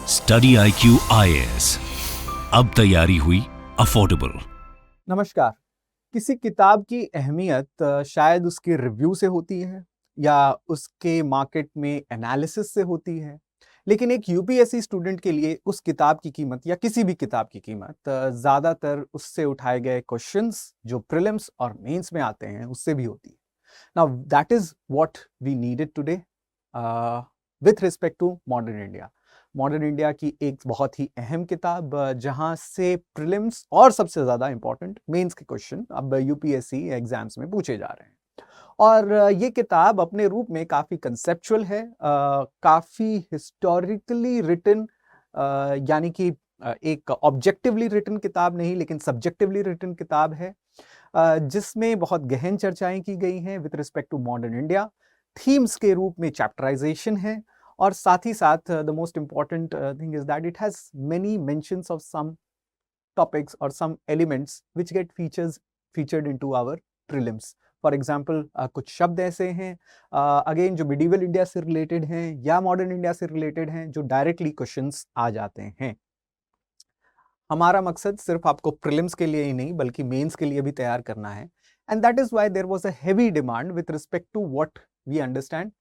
Study IQ IAS, अब तैयारी हुई अफोर्डेबल। नमस्कार। किसी किताब की अहमियत शायद उसके रिव्यू से होती है या उसके मार्केट में एनालिसिस से होती है, लेकिन एक यूपीएससी स्टूडेंट के लिए उस किताब की कीमत या किसी भी किताब की कीमत ज़्यादातर उससे उठाए गए क्वेश्चंस जो प्रीलिम्स और मेंस में आते हैं उससे भी होती है। Now that is what we needed today with respect to modern India. Modern India की एक बहुत ही अहम किताब जहां से प्रीलिम्स और सबसे ज्यादा इंपॉर्टेंट मेंस के क्वेश्चन अब यूपीएससी एग्जाम्स में पूछे जा रहे हैं। और ये किताब अपने रूप में काफी कंसेप्चुअल है, काफी हिस्टोरिकली रिटन, यानी कि एक ऑब्जेक्टिवली रिटन किताब नहीं लेकिन सब्जेक्टिवली रिटन किताब है, जिसमें बहुत गहन चर्चाएं की गई हैं with respect to modern India. Themes के रूप में चैप्टराइजेशन है और साथ ही साथ the most important thing is that it has many mentions of some topics और some elements which get featured into our prelims. For example कुछ शब्द ऐसे हैं अगेन जो मिडिवल इंडिया से रिलेटेड हैं या मॉडर्न इंडिया से रिलेटेड हैं जो डायरेक्टली क्वेश्चंस आ जाते हैं। हमारा मकसद सिर्फ आपको प्रीलिम्स के लिए ही नहीं बल्कि मेंस के लिए भी तैयार करना है, and that is why there was a heavy demand with respect to what we understand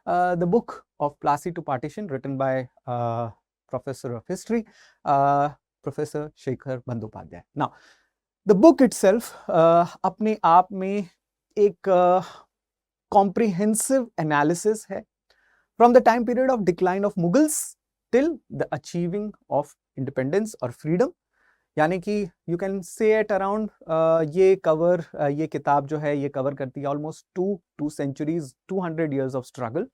the book of Plassey to partition written by professor of history professor Shekhar Bandyopadhyay. Now the book itself अपने आप में एक कॉम्प्रिहेंसिव एनालिसिस है from the time period of decline of Mughals till the achieving of independence और freedom. यानी कि you can say at around ये किताब जो है ये कवर करती है almost two centuries 200 years of struggle,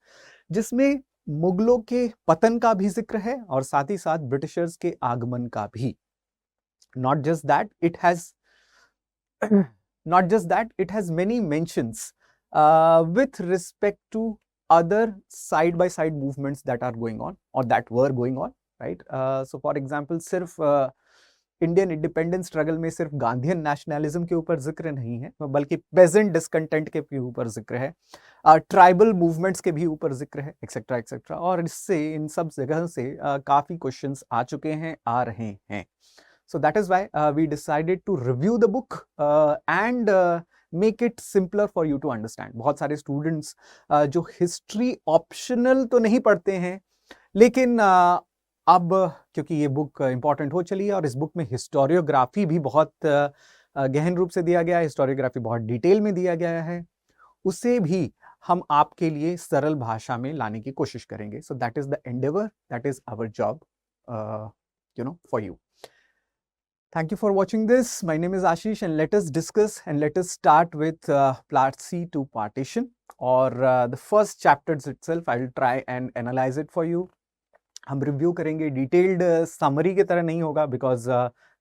जिसमें मुगलों के पतन का भी जिक्र है और साथ ही साथ ब्रिटिशर्स के आगमन का भी। Not just that it has many mentions with respect to other side by side movements that are going on or that were going on, right? So for example सिर्फ इंडियन इंडिपेंडेंस स्ट्रगल में सिर्फ Gandhian nationalism के ऊपर जिक्र नहीं है बल्कि pageant discontent के भी ऊपर जिक्र है, ट्राइबल मूवमेंट्स के भी ऊपर जिक्र है, एक्सेट्रा एक्सेट्रा। और इससे इन सब जगह से काफी क्वेश्चंस आ चुके हैं, आ रहे हैं। So that is why we decided to review the book and make it simpler for you to understand. बहुत सारे स्टूडेंट्स जो हिस्ट्री ऑप्शनल तो नहीं पढ़ते हैं लेकिन अब क्योंकि ये बुक इंपॉर्टेंट हो चली है और इस बुक में हिस्टोरियोग्राफी भी बहुत गहन रूप से दिया गया है, हिस्टोरियोग्राफी बहुत डिटेल में दिया गया है, उसे भी हम आपके लिए सरल भाषा में लाने की कोशिश करेंगे। So that is the endeavour, that is our job for you. Thank you for watching this. My name is Ashish and let us discuss and let us start with Platzi to partition or the first chapters itself. I will try and analyze it for you. हम review करेंगे, detailed summary की तरह नहीं होगा because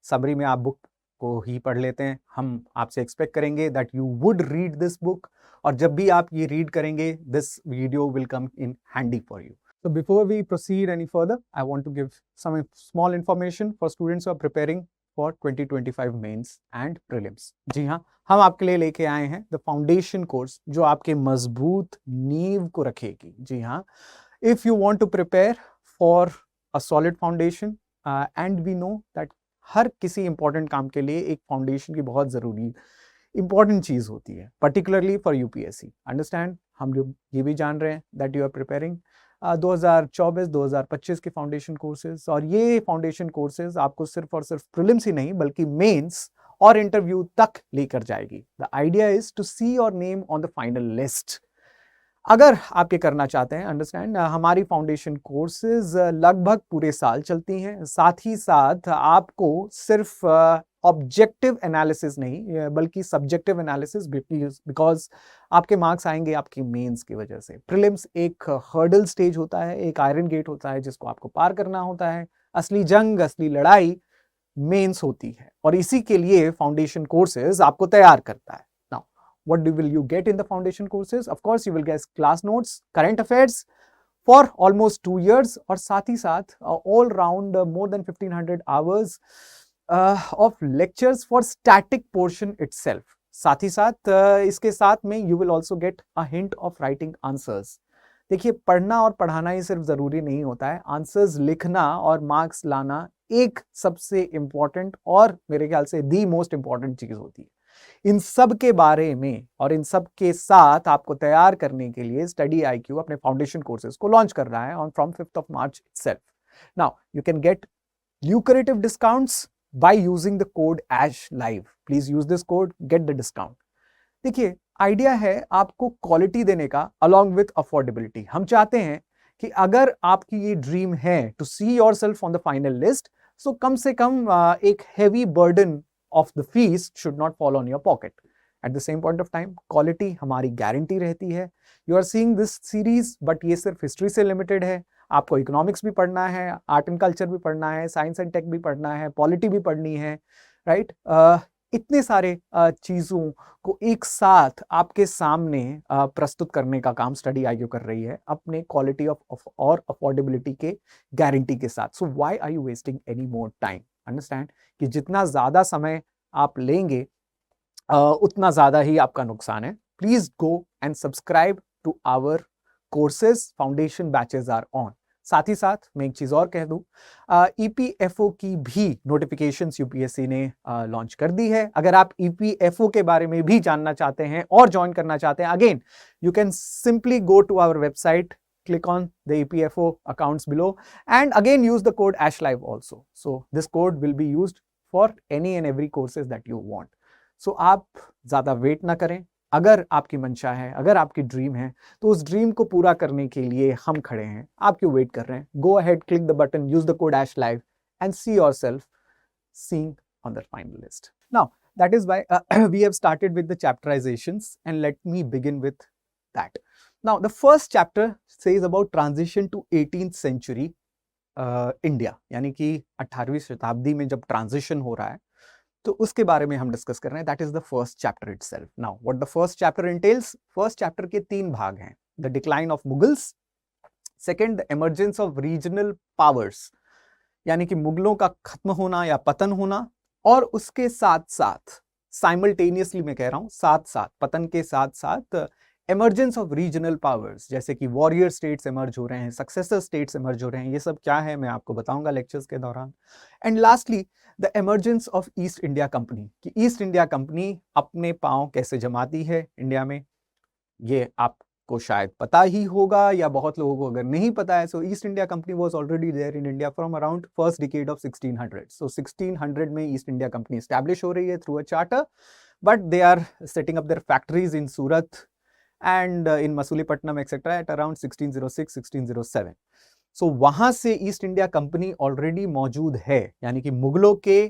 summary में आप book को ही पढ़ लेते हैं। हम आपसे एक्सपेक्ट करेंगे that you would read this book और जब भी आप ये रीड करेंगे this video will come in handy for you. So before we proceed any further, I want to give some small information for students who are preparing for 2025 mains and prelims. जी हाँ, हम आपके लिए लेके आए हैं the foundation course जो आपके मजबूत नींव को रखेगी। जी हाँ, if you want to prepare for a solid foundation and we know that हर किसी इंपॉर्टेंट काम के लिए एक फाउंडेशन की बहुत जरूरी इंपॉर्टेंट चीज होती है, पर्टिकुलरली फॉर यूपीएससी। अंडरस्टैंड, हम लोग ये भी जान रहे हैं दैट यू आर प्रिपेयरिंग 2024-2025 के फाउंडेशन कोर्सेज, और ये फाउंडेशन कोर्सेज आपको सिर्फ और सिर्फ प्रीलिम्स ही नहीं बल्कि मेंस और इंटरव्यू तक लेकर जाएगी। The idea is to see your name on the final list. अगर आप ये करना चाहते हैं, अंडरस्टैंड, हमारी फाउंडेशन कोर्सेज लगभग पूरे साल चलती हैं। साथ ही साथ आपको सिर्फ ऑब्जेक्टिव एनालिसिस नहीं बल्कि सब्जेक्टिव एनालिसिस, बिकॉज आपके मार्क्स आएंगे आपकी मेंस की वजह से। प्रीलिम्स एक हर्डल स्टेज होता है, एक आयरन गेट होता है जिसको आपको पार करना होता है। असली जंग, असली लड़ाई मेंस होती है और इसी के लिए फाउंडेशन कोर्सेज आपको तैयार करता है। Now what will you get in the foundation courses? Of course you will get class notes, current affairs for almost 2 years और साथ ही साथ all round more than 1500 hours of lectures for static portion itself। साथ ही साथ इसके साथ में you will also get a hint of writing answers। देखिए, पढ़ना और पढ़ाना ही सिर्फ ज़रूरी नहीं होता है, आंसर्स लिखना और मार्क्स लाना एक सबसे इम्पॉर्टेंट और मेरे ख्याल से दी मोस्ट इम्पॉर्टेंट चीज़ होती है। इन सब के बारे में और इन सब के साथ आपको तैयार करने के लिए स्टडी IQ अपने फाउंडेशन कोर्सेज को लॉन्च कर रहा है on from 5th of March itself. Now, you can get lucrative discounts by using the code ASHLIVE. Please use this code, get the discount. देखिए, आइडिया है आपको क्वालिटी देने का along with affordability. हम चाहते हैं कि अगर आपकी ये ड्रीम है to see yourself on the final list, so कम से कम एक heavy burden of the fees should not fall on your pocket. At the same point of time quality हमारी गारंटी रहती है. You are seeing this series, but ये सिर्फ history से लिमिटेड है. आपको इकोनॉमिक्स भी पढ़ना है, आर्ट एंड कल्चर भी पढ़ना है, साइंस एंड टेक भी पढ़ना है, पॉलिटी भी पढ़नी है, राइट? इतने सारे चीज़ों को एक साथ आपके सामने प्रस्तुत करने का काम स्टडी IQ कर रही है अपने क्वालिटी ऑफ और अफोर्डेबिलिटी के गारंटी के साथ. So why are you wasting any more time? Understand कि जितना ज़्यादा समय आप लेंगे उतना ज़्यादा ही आपका नुकसान है. Please go and subscribe to our courses. Foundation batches are on. साथ ही साथ मैं एक चीज़ और कह दूं, EPFO की भी नोटिफिकेशंस UPSC ने लॉन्च कर दी है. अगर आप EPFO के बारे में भी जानना चाहते हैं और ज्वाइन करना चाहते हैं, again you can simply go to our website, click on the EPFO accounts below, and again use the code ASHLIVE also. So this code will be used for any and every courses that you want. So आप ज़्यादा wait ना करें. अगर आपकी मंशा है, अगर आपकी ड्रीम है, तो उस ड्रीम को पूरा करने के लिए हम खड़े हैं. आप क्यों वेट कर रहे हैं? Go ahead, click the button, use the code ASHLIVE and see yourself seeing on the final list. Now, that is why we have started with the chapterizations, and let me begin with that. Now, the first chapter says about transition to 18th century India, यानी कि 18वीं शताब्दी में जब transition हो रहा है तो उसके बारे में हम डिस्कस कर रहे हैं. That is the first chapter itself. Now what the first chapter entails? First chapter के 3 भाग हैं. The decline of Mughals, second the emergence of regional powers, यानी कि मुगलों का खत्म होना या पतन होना, और उसके साथ साथ साइमल्टेनियसली मैं कह रहा हूं, साथ साथ पतन के साथ साथ एमर्जेंस ऑफ रीजनल पावर्स, जैसे कि वॉरियर स्टेट्स एमर्ज हो रहे हैं, सक्सेसर स्टेट्स एमर्ज हो रहे हैं. ये सब क्या है मैं आपको बताऊंगा लेक्चर्स के दौरान. And lastly the emergence of east India company, कि ईस्ट इंडिया कंपनी अपने पांव कैसे जमाती है इंडिया में. ये आपको शायद पता ही होगा या बहुत लोगों को अगर नहीं पता है. So East India Company was already there in India from around first decade of 1600. So 1600 में ईस्ट इंडिया कंपनी एस्टैब्लिश हो रही है through a charter, but they are setting up their factories in Surat and in Masulipattnam etc. at around 1606-1607. So वहां से east India company already मौजूद है, यानी कि मुगलों के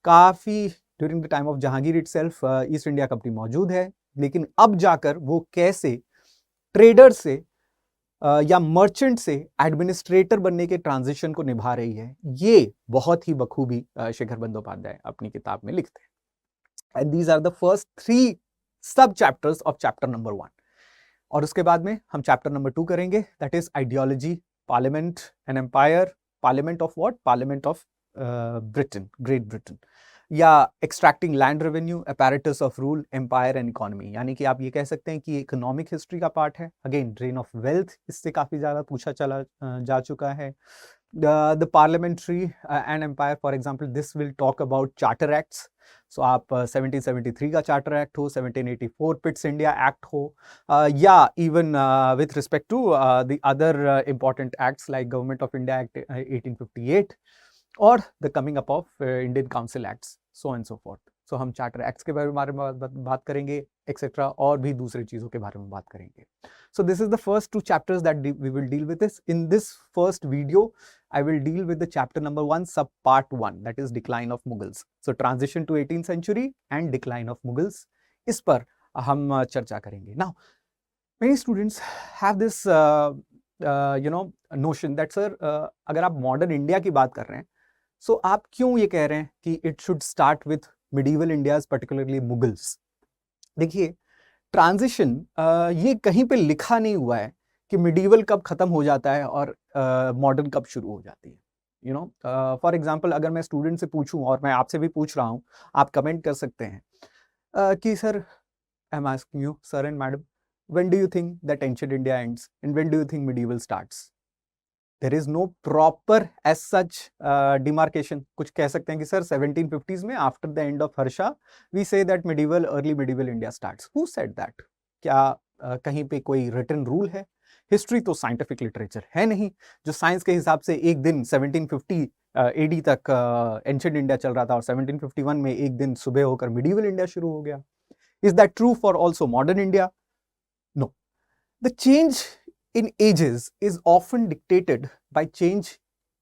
काफी during the time of Jahangir itself east India company मौजूद है. लेकिन अब जाकर वो कैसे ट्रेडर से या मर्चेंट से एडमिनिस्ट्रेटर बनने के ट्रांजिशन को निभा रही है, ये बहुत ही बखूबी शेखर बंदोपाध्याय अपनी किताब में लिखते हैं. And these are the first 3 sub chapters of chapter number 1. और उसके बाद में हम चैप्टर नंबर 2 करेंगे, that is ideology, parliament and empire. Parliament of what? Parliament of Britain, Great Britain. या extracting land revenue, apparatus of rule, empire and economy, यानी कि आप ये कह सकते हैं कि इकोनॉमिक हिस्ट्री का पार्ट है. अगेन ड्रेन ऑफ वेल्थ इससे काफी ज्यादा पूछा चला जा चुका है. The parliamentary and empire, for example, this will talk about charter acts. So आप 1773 का चार्टर एक्ट हो, 1784 पिट्स इंडिया एक्ट हो, या even with respect to the other important acts like Government of India Act 1858 or the coming up of Indian Council Acts, so and so forth. So हम charter acts के बारे में बात करेंगे etcetera, और भी दूसरी चीज़ों के बारे में बात करेंगे. So this is the first 2 chapters that we will deal with this. In this first video, I will deal with the chapter number 1, sub part 1, that is decline of Mughals. So transition to 18th century and decline of Mughals. इस पर हम चर्चा करेंगे. Now, many students have this notion that sir, अगर आप modern India की बात कर रहे हैं, so आप क्यों ये कह रहे हैं कि it should start with medieval Indias, particularly Mughals? देखिए, ट्रांजिशन ये कहीं पे लिखा नहीं हुआ है कि मिडीवल कब खत्म हो जाता है और मॉडर्न कब शुरू हो जाती है. यू नो, फॉर एग्जांपल अगर मैं स्टूडेंट से पूछूं, और मैं आपसे भी पूछ रहा हूं, आप कमेंट कर सकते हैं कि sir, I am asking you sir and madam, when do you think that ancient India ends and when do you think medieval starts? There is no proper as such demarcation. कुछ कह सकते हैं कि sir 1750s में after the end of Harsha we say that early medieval India starts. Who said that? क्या कहीं पे कोई written rule है? हिस्ट्री तो साइंटिफिक लिटरेचर है नहीं जो साइंस के हिसाब से एक दिन 1750 एडी तक एंशिएंट इंडिया चल रहा था और 1751 में एक दिन सुबह होकर मिडीवल इंडिया शुरू हो गया. Is that true for also modern India? No. The change in ages is often dictated by change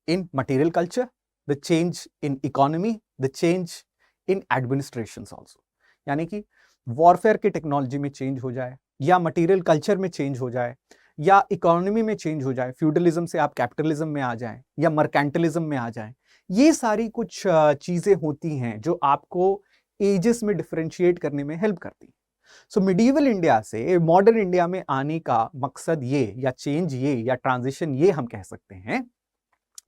in material culture, the change in economy, the change in administrations also. यानी कि warfare की technology में change हो जाए या material culture में change हो जाए या इकोनॉमी में चेंज हो जाए, फ्यूडलिज्म से आप कैपिटलिज्म में आ जाएं या मर्केंटलिज्म में आ जाएं, ये सारी कुछ चीजें होती हैं जो आपको एजेस में डिफरेंशिएट करने में हेल्प करती हैं. सो मिडीवल इंडिया से मॉडर्न इंडिया में आने का मकसद ये या चेंज ये या ट्रांजिशन ये हम कह सकते हैं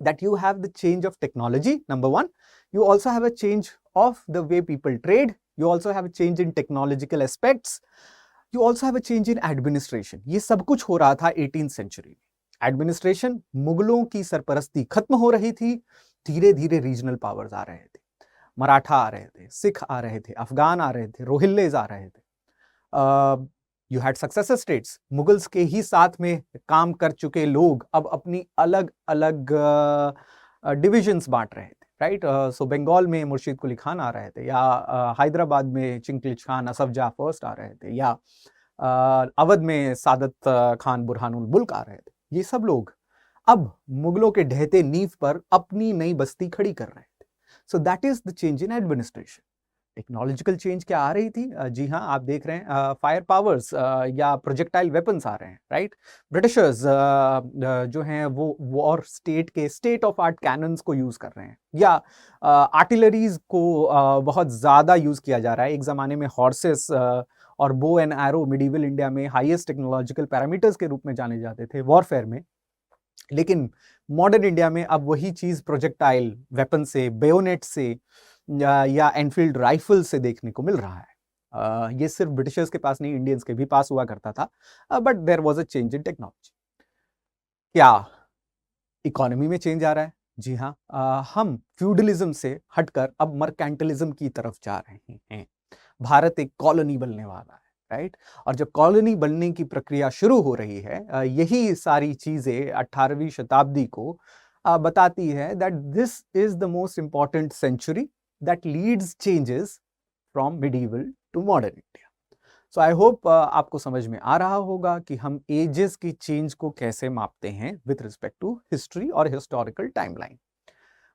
that you have the change of technology, number one. You also have a change of the way people trade. You also have a change in technological aspects. You also have a change in administration. ये सब कुछ हो रहा था 18th century में. Administration, मुगलों की सरपरस्ती खत्म हो रही थी, धीरे धीरे रीजनल पावर्स आ रहे थे. मराठा आ रहे थे, सिख आ रहे थे, अफगान आ रहे थे, रोहिल्लेज आ रहे थे. You had successor states. Mughals के ही साथ में काम कर चुके लोग अब अपनी अलग अलग डिविजन्स बांट रहे थे, राइट. सो बंगाल में मुर्शीद कुली खान आ रहे थे, या हैदराबाद में चिंकलिज खान असफ जाह फर्स्ट आ रहे थे, या अवध में सादत खान बुरहानुल मुल्क आ रहे थे. ये सब लोग अब मुगलों के ढहते नींव पर अपनी नई बस्ती खड़ी कर रहे थे. सो that is the change in administration. Technological change क्या आ रही थी? जी हाँ, आप देख रहे हैं फायर पावर्स या प्रोजेक्टाइल वेपन्स आ रहे हैं, राइट. ब्रिटिशर्स जो हैं वो वॉर स्टेट के स्टेट ऑफ आर्ट कैनन्स को यूज कर रहे हैं, या आर्टिलरीज को बहुत ज़्यादा यूज किया जा रहा है. एक ज़माने में हॉर्सेस और bow and arrow medieval India में हाईएस्ट टेक्नोलॉजिकल पैरामीटर्स के रूप में जाने जाते थे वॉरफेयर में. लेकिन मॉडर्न इंडिया में अब वही चीज़ प्रोजेक्टाइल वेपन से, बेयोनेट से या एनफील्ड राइफल से देखने को मिल रहा है. ये सिर्फ ब्रिटिशर्स के पास नहीं, इंडियंस के भी पास हुआ करता था, but there was a change in technology. क्या इकोनॉमी में चेंज आ रहा है? जी हाँ, हम फ्यूडलिज्म से हटकर अब मर्केंटलिज्म की तरफ जा रहे हैं. भारत एक कॉलोनी बनने वाला है, राइट. और जब कॉलोनी बनने की प्रक्रिया शुरू हो रही है, यही सारी चीजें 18वीं शताब्दी को बताती है that this is the most important century that leads changes from medieval to modern India. So I hope आपको समझ में आ रहा होगा कि हम एजेस की चेंज को कैसे मापते हैं with respect to हिस्ट्री और हिस्टोरिकल टाइमलाइन.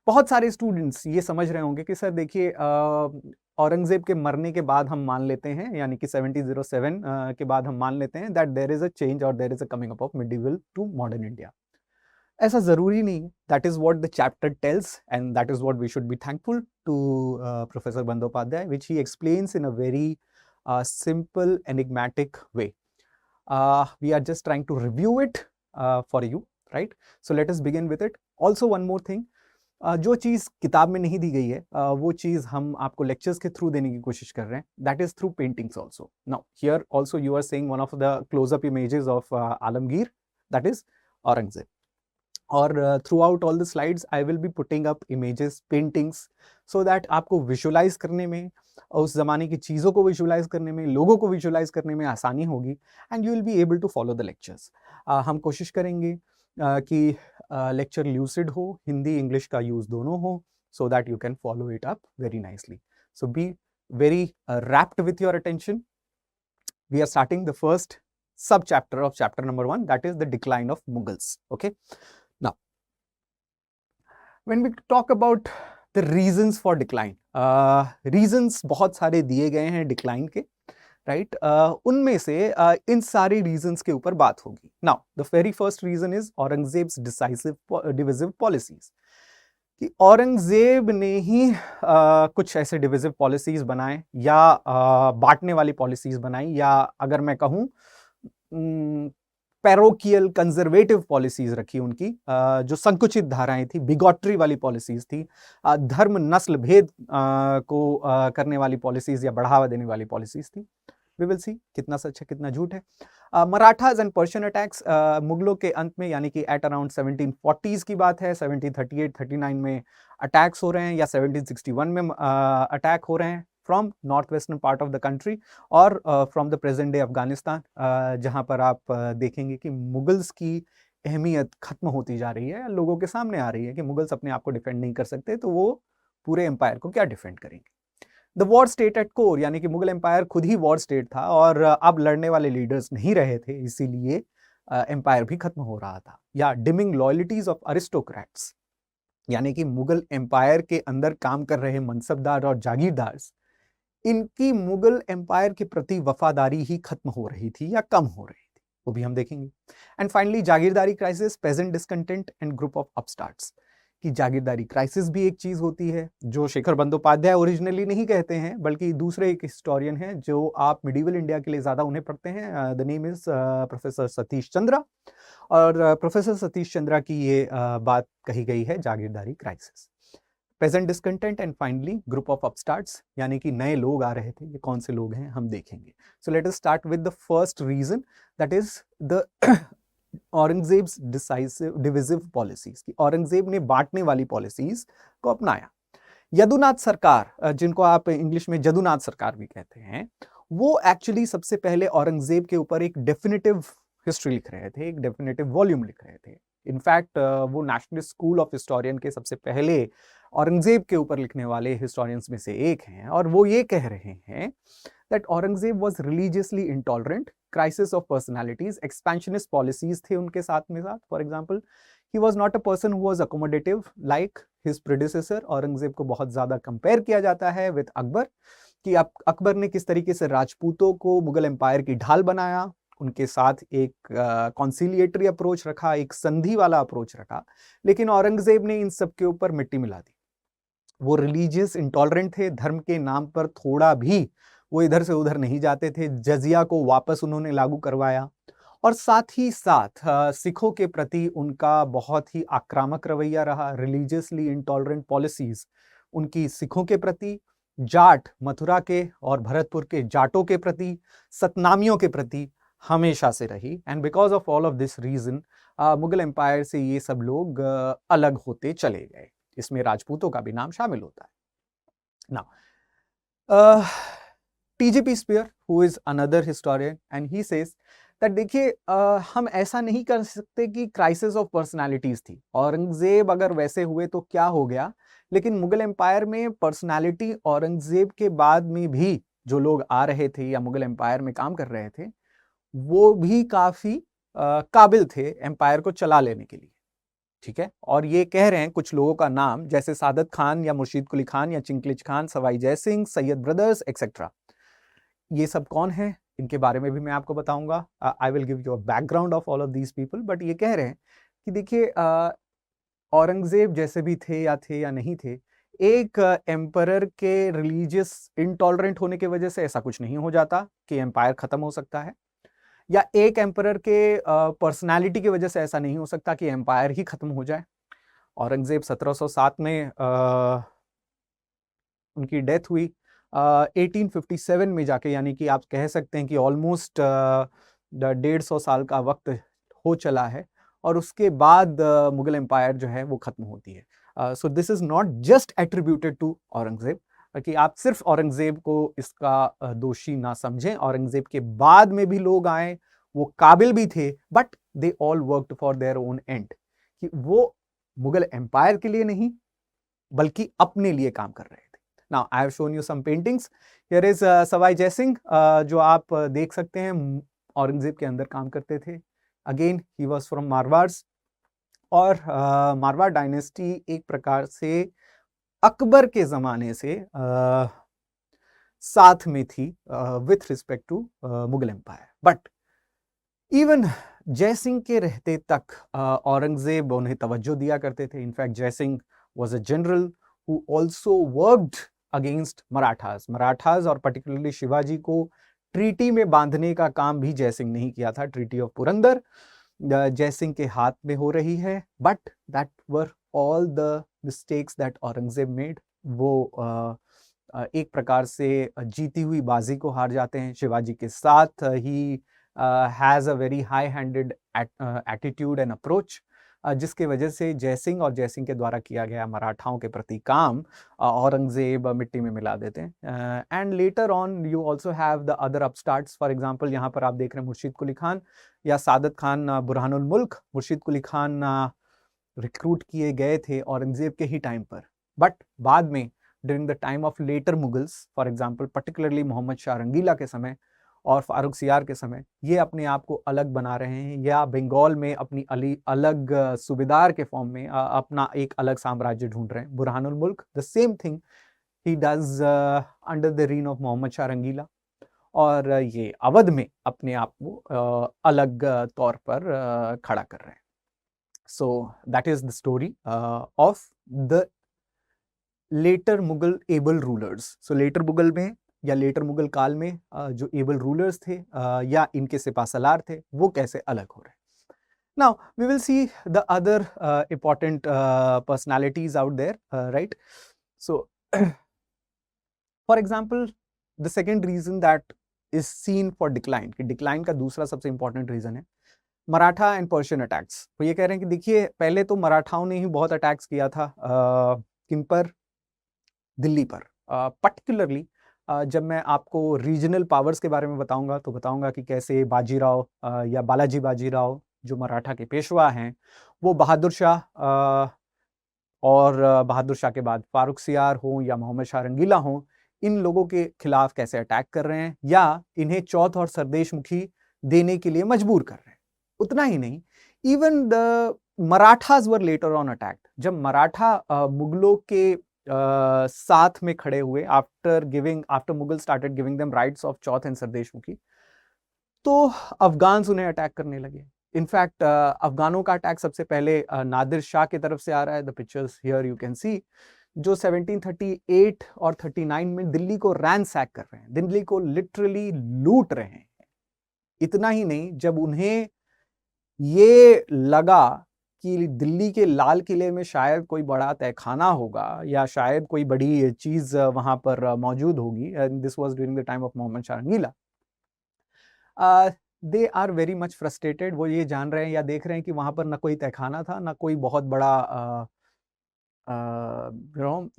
बहुत सारे स्टूडेंट्स ये समझ रहे होंगे कि सर देखिए, औरंगजेब के मरने के बाद हम मान लेते हैं, यानी कि 1707 के बाद हम मान लेते हैं that there is a change और there is a coming up of medieval to modern India. ऐसा जरूरी नहीं है. That is what the chapter tells and that is what we should be thankful to professor Bandopadhyay, which he explains in a very simple enigmatic way. We are just trying to review it for you, right? So let us begin with it. Also one more thing, जो चीज़ किताब में नहीं दी गई है, वो चीज़ हम आपको lectures के थ्रू देने की कोशिश कर रहे हैं. That is through paintings also. Now here also you are seeing one of the closeup images of Alamgir, that is Aurangzeb. और throughout all the slides I will be putting up images, paintings, so that आपको visualise करने में, उस जमाने की चीज़ों को visualise करने में, लोगों को विजुलाइज करने में आसानी होगी and you will be able to follow the lectures. हम कोशिश करेंगे कि लेक्चर ल्यूसिड हो, हिंदी इंग्लिश का यूज़ दोनों हो, so that you can follow it up very nicely. So be very rapt with your attention. We are starting the first sub-chapter of chapter number 1, that is the decline of Mughals. Okay. Now, when we talk about the reasons for decline, reasons बहुत सारे दिए गए हैं decline के, right? उनमें से इन सारी reasons के ऊपर बात होगी. Now, the very first reason is Aurangzeb's divisive policies. कि औरंगजेब ने ही कुछ ऐसे डिविजिव पॉलिसीज बनाए या बांटने वाली पॉलिसीज बनाई, या अगर मैं कहूँ पैरोकियल कंजर्वेटिव पॉलिसीज रखी उनकी, जो संकुचित धाराएं थी, बिगॉटरी वाली पॉलिसीज थी, धर्म नस्ल भेद को करने वाली पॉलिसीज या बढ़ावा देने वाली पॉलिसीज थी. वी विल सी कितना सच है कितना झूठ है. मराठाज एंड पर्शियन अटैक्स मुगलों के अंत में, यानी कि एट अराउंड 1740s की बात है, 1738-39 में अटैक्स हो रहे हैं, या 1761 में अटैक हो रहे हैं from north western part of the country और from the present day Afghanistan, जहां पर आप देखेंगे कि मुगल्स की अहमियत खत्म होती जा रही है, लोगों के सामने आ रही है कि मुगल्स अपने आप को डिफेंड नहीं कर सकते, तो वो पूरे एम्पायर को क्या डिफेंड करेंगे। The war state at core, यानी कि मुगल एम्पायर खुद ही वॉर स्टेट था और अब लड़ने वाले लीडर्स नहीं रहे थे, इसीलिए एम्पायर भी खत्म हो रहा था। या डिमिंग लॉयल्टीज ऑफ अरिस्टोक्रेट्स, यानी कि मुगल एम्पायर के अंदर काम कर रहे मनसबदार और जागीरदार, इनकी मुगल एम्पायर के प्रति वफादारी ही खत्म हो रही थी या कम हो रही थी, वो भी हम देखेंगे। And finally jagirdari crisis, peasant discontent and group of upstarts, कि जागीरदारी क्राइसिस भी एक चीज होती है जो शेखर बंदोपाध्याय ओरिजिनली नहीं कहते हैं, बल्कि दूसरे एक हिस्टोरियन हैं जो आप मिडिवल इंडिया के लिए ज्यादा उन्हें पढ़ते हैं, the name is professor Satish Chandra, और प्रोफेसर सतीश चंद्रा की ये बात कही गई है, jagirdari crisis, peasant discontent and finally group of upstarts, यानी कि नए लोग आ रहे थे। ये कौन से लोग हैं हम देखेंगे। So let us start with the first reason, that is the Aurangzeb's decisive divisive policies, कि औरंगजेब ने बांटने वाली पॉलिसीज को अपनाया। यदुनाथ सरकार, जिनको आप इंग्लिश में जदुनाथ सरकार भी कहते हैं, वो एक्चुअली सबसे पहले औरंगजेब के ऊपर एक डेफिनेटिव हिस्ट्री लिख रहे थे, एक डेफिनेटिव वॉल्यूम लिख रहे थे। इनफैक्ट वो नेशनल स्कूल ऑफ हिस्टोरियन के सबसे पहले औरंगजेब के ऊपर लिखने वाले हिस्टोरियंस में से एक हैं, और वो ये कह रहे हैं that Aurangzeb was religiously intolerant, crisis of personalities, expansionist policies थे उनके साथ में साथ। For example, he was not a person who was accommodative like his predecessor. Aurangzeb को बहुत ज्यादा कंपेयर किया जाता है विद अकबर, कि अकबर ने किस तरीके से राजपूतों को मुगल एम्पायर की ढाल बनाया, उनके साथ एक कॉन्सिलिएटरी अप्रोच रखा, एक संधि वाला अप्रोच रखा, लेकिन औरंगजेब ने इन सब के ऊपर मिट्टी मिला दी। वो रिलीजियस इंटॉलरेंट थे, धर्म के नाम पर थोड़ा भी वो इधर से उधर नहीं जाते थे, जजिया को वापस उन्होंने लागू करवाया, और साथ ही साथ सिखों के प्रति उनका बहुत ही आक्रामक रवैया रहा, रिलीजियसली इंटॉलरेंट पॉलिसीज उनकी सिखों के प्रति, जाट मथुरा के और भरतपुर के जाटों के प्रति, सतनामियों के प्रति हमेशा से रही। And because of all of this reason Mughal empire से ये सब लोग अलग होते चले गए, इसमें राजपूतों का भी नाम शामिल होता है। Now TGP Spear, who is another historian, and he says that देखिए, हम ऐसा नहीं कर सकते कि क्राइसिस ऑफ पर्सनालिटीज थी, औरंगजेब अगर वैसे हुए तो क्या हो गया, लेकिन मुगल एम्पायर में पर्सनालिटी औरंगजेब के बाद में भी जो लोग आ रहे थे या मुगल एम्पायर में काम कर रहे थे, वो भी काफी काबिल थे एम्पायर को चला लेने के लिए, ठीक है। और ये कह रहे हैं कुछ लोगों का नाम, जैसे सादत खान या मुर्शीद कुली खान या चिंकलिज खान, सवाई जय सिंह, सैयद ब्रदर्स एक्सेट्रा। ये सब कौन है, इनके बारे में भी मैं आपको बताऊंगा। I will give you a background of all of these people, but ये कह रहे हैं कि देखिए, औरंगजेब जैसे भी थे या नहीं थे, एक एम्परर के रिलीजियस इंटॉलरेंट होने की वजह से ऐसा कुछ नहीं हो जाता कि एम्पायर खत्म हो सकता है, या एक एम्परर के पर्सनालिटी की वजह से ऐसा नहीं हो सकता कि एम्पायर ही खत्म हो जाए। औरंगजेब 1707 में उनकी डेथ हुई, 1857 में जाके, यानी कि आप कह सकते हैं कि ऑलमोस्ट 150 साल का वक्त हो चला है, और उसके बाद मुगल एम्पायर जो है वो खत्म होती है। So this is not just attributed to Aurangzeb, कि आप सिर्फ औरंगजेब को इसका दोषी ना समझें। औरंगजेब के बाद में भी लोग आए, वो काबिल भी थे, but they all worked for their own and, कि वो मुगल एम्पायर के लिए नहीं बल्कि अपने लिए काम कर रहे थे। Now I have shown you some paintings, here is Sawai Jai Singh, जो आप देख सकते हैं औरंगजेब के अंदर काम करते थे। Again he was from Marwar, और मारवाड़ डायनेस्टी एक प्रकार से अकबर के जमाने से साथ में थी with respect to Mughal empire. But even Jai Singh के रहते तक औरंगजेब उन्हें तवज्जो दिया करते थे। इनफैक्ट जय Singh was a general who also worked against Marathas और particularly शिवाजी को ट्रीटी में बांधने का काम भी जय सिंह नहीं किया था। ट्रीटी ऑफ पुरंदर जय सिंह के हाथ में हो रही है, but that were all the mistakes that Aurangzeb made. वो एक प्रकार से जीती हुई बाजी को हार जाते हैं। शिवाजी के साथ he has a very high handed attitude and approach, जिसके वजह से जयसिंह और जयसिंह के द्वारा किया गया मराठाओं के प्रति काम औरंगजेब मिट्टी में मिला देते हैं. And later on you also have the other upstarts. For example यहाँ पर आप देख रहे हैं मुर्शीद कुली खान या सादत खान बुरहानुल मुल्क. मुर्शीद कुली खान रिक्रूट किए गए थे औरंगजेब के ही टाइम पर, बट बाद में during the time of later Mughals, for example particularly Mohammad Shah Rangila के समय और फारूक सियार के समय, ये अपने आप को अलग बना रहे हैं या बंगाल में अपनी अलग सूबेदार के फॉर्म में अपना एक अलग साम्राज्य ढूंढ रहे हैं. Burhanul Mulk the same thing he does under the reign of Mohammad Shah Rangila, और ये अवध में अपने आप को अलग तौर पर खड़ा कर रहे हैं. So that is the story of the later Mughal able rulers. So later Mughal में या लेटर मुगल काल में जो एबल रूलर्स थे या इनके सिपासलार थे, वो कैसे अलग हो रहे हैं. Now we will see the other important personalities out there, right. So for example the second reason that is seen for decline, कि डिक्लाइन का दूसरा सबसे इंपॉर्टेंट रीजन है मराठा एंड पर्शियन अटैक्स. तो ये कह रहे हैं कि देखिए पहले तो मराठाओं ने ही बहुत अटैक्स किया था, किन पर, दिल्ली पर. पर्टिकुलरली जब मैं आपको रीजनल पावर्स के बारे में बताऊंगा तो बताऊंगा कि कैसे बाजीराव या बालाजी बाजीराव जो मराठा के पेशवा हैं, वो बहादुर शाह और बहादुर शाह के बाद फारूक सियार हो या मोहम्मद शाह रंगीला हो, इन लोगों के खिलाफ कैसे अटैक कर रहे हैं या इन्हें चौथ और सरदेश मुखी देने के लिए मजबूर कर रहे हैं. उतना ही नहीं, even the Marathas were later on attacked. जब मराठा मुगलों के साथ में खड़े हुए after Mughal started giving them rights of Chauth and Sardesh मुखी, तो अफगान्स उन्हें अटैक करने लगे. इनफैक्ट अफगानों का अटैक सबसे पहले नादिर शाह की तरफ से आ रहा है. The pictures here you can सी, जो 1738 और 39 में दिल्ली को रैंसैक कर रहे हैं, दिल्ली को लिटरली लूट रहे हैं. इतना ही नहीं, जब उन्हें ये लगा कि दिल्ली के लाल किले में शायद कोई बड़ा तहखाना होगा या शायद कोई बड़ी चीज वहां पर मौजूद होगी, and this was during the time of Mohammad Shah Rangila, they are very much frustrated. वो ये जान रहे हैं या देख रहे हैं कि वहां पर ना कोई तहखाना था, ना कोई बहुत बड़ा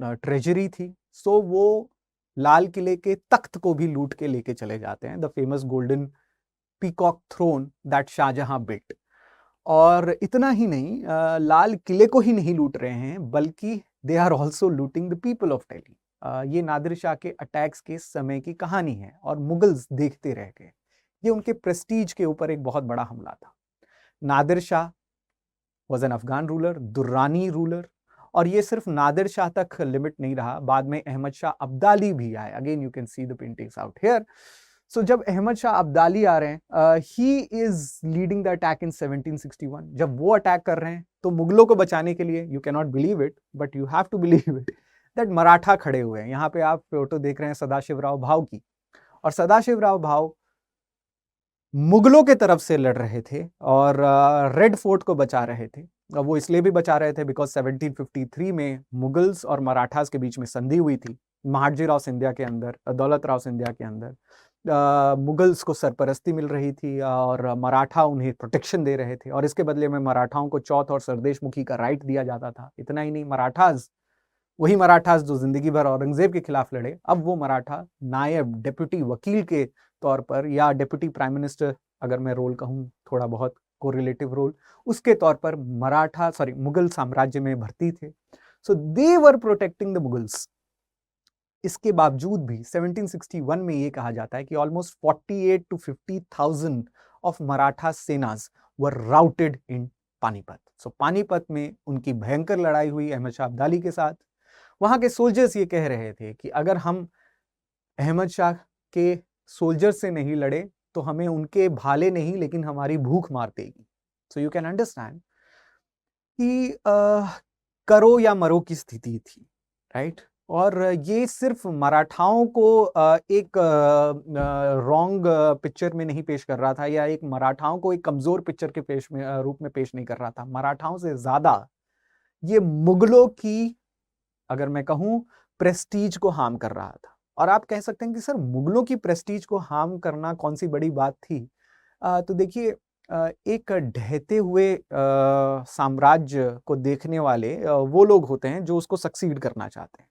ट्रेजरी थी. सो वो लाल किले के तख्त को भी लूट के लेके चले जाते हैं, the famous golden peacock throne that Shah Jahan built. और इतना ही नहीं, लाल किले को ही नहीं लूट रहे हैं, बल्कि they are also looting the people of Delhi. ये नादिर शाह के अटैक्स के समय की कहानी है और मुगल्स देखते रह गए. ये उनके प्रेस्टीज के ऊपर एक बहुत बड़ा हमला था. Nadir Shah was an Afghan ruler, Durrani ruler, और ये सिर्फ नादिर शाह तक लिमिट नहीं रहा. बाद में अहमद शाह अब्दाली भी आए. Again you can see the paintings out here. So जब अहमद शाह अब्दाली आ रहे हैं, he is leading the attack in 1761. जब वो अटैक कर रहे हैं तो मुगलों को बचाने के लिए, you can not believe it but you have to believe it, that Maratha खड़े हुए हैं. यहाँ पे आप फोटो देख रहे हैं सदाशिवराव भाव की, और सदाशिवराव भाव मुगलों के तरफ से लड़ रहे थे और रेड फोर्ट को बचा रहे थे. वो इसलिए भी बचा रहे थे बिकॉज 1753 में मुगल्स और मराठास के बीच में संधि हुई थी. महादजी राव सिंधिया के अंदर, दौलत राव सिंधिया के अंदर मुगल्स को सरपरस्ती मिल रही थी और मराठा उन्हें प्रोटेक्शन दे रहे थे, और इसके बदले में मराठाओं को चौथ और सरदेश मुखी का राइट दिया जाता था. इतना ही नहीं, मराठास, वही मराठास जो जिंदगी भर औरंगजेब के खिलाफ लड़े, अब वो मराठा नायब डेप्यूटी वकील के तौर पर या डेप्यूटी प्राइम मिनिस्टर, अगर मैं रोल कहूँ थोड़ा बहुत कोरिलेटिव रोल, उसके तौर पर मुगल साम्राज्य में भर्ती थे. So they were protecting the Mughals. इसके बावजूद भी 1761 में ये कहा जाता है कि ऑलमोस्ट 48 to 50,000 ऑफ मराठा सेनास were routed in Panipat. So Panipat में उनकी भयंकर लड़ाई हुई अहमद शाह अब्दाली के साथ. वहां के सोल्जर्स ये कह रहे थे कि अगर हम अहमद शाह के सोल्जर से नहीं लड़े तो हमें उनके भाले नहीं लेकिन हमारी भूख मार देगी. सो यू कैन अंडरस्टैंड कि करो या मरो की स्थिति थी, राइट. और ये सिर्फ मराठाओं को एक रॉन्ग पिक्चर में नहीं पेश कर रहा था, या एक मराठाओं को एक कमजोर पिक्चर के रूप में पेश नहीं कर रहा था. मराठाओं से ज्यादा ये मुगलों की, अगर मैं कहूं, प्रेस्टीज को हार्म कर रहा था. और आप कह सकते हैं कि सर मुगलों की प्रेस्टीज को हार्म करना कौन सी बड़ी बात थी. तो देखिए एक ढहते हुए साम्राज्य को देखने वाले वो लोग होते हैं जो उसको सक्सीड करना चाहते हैं,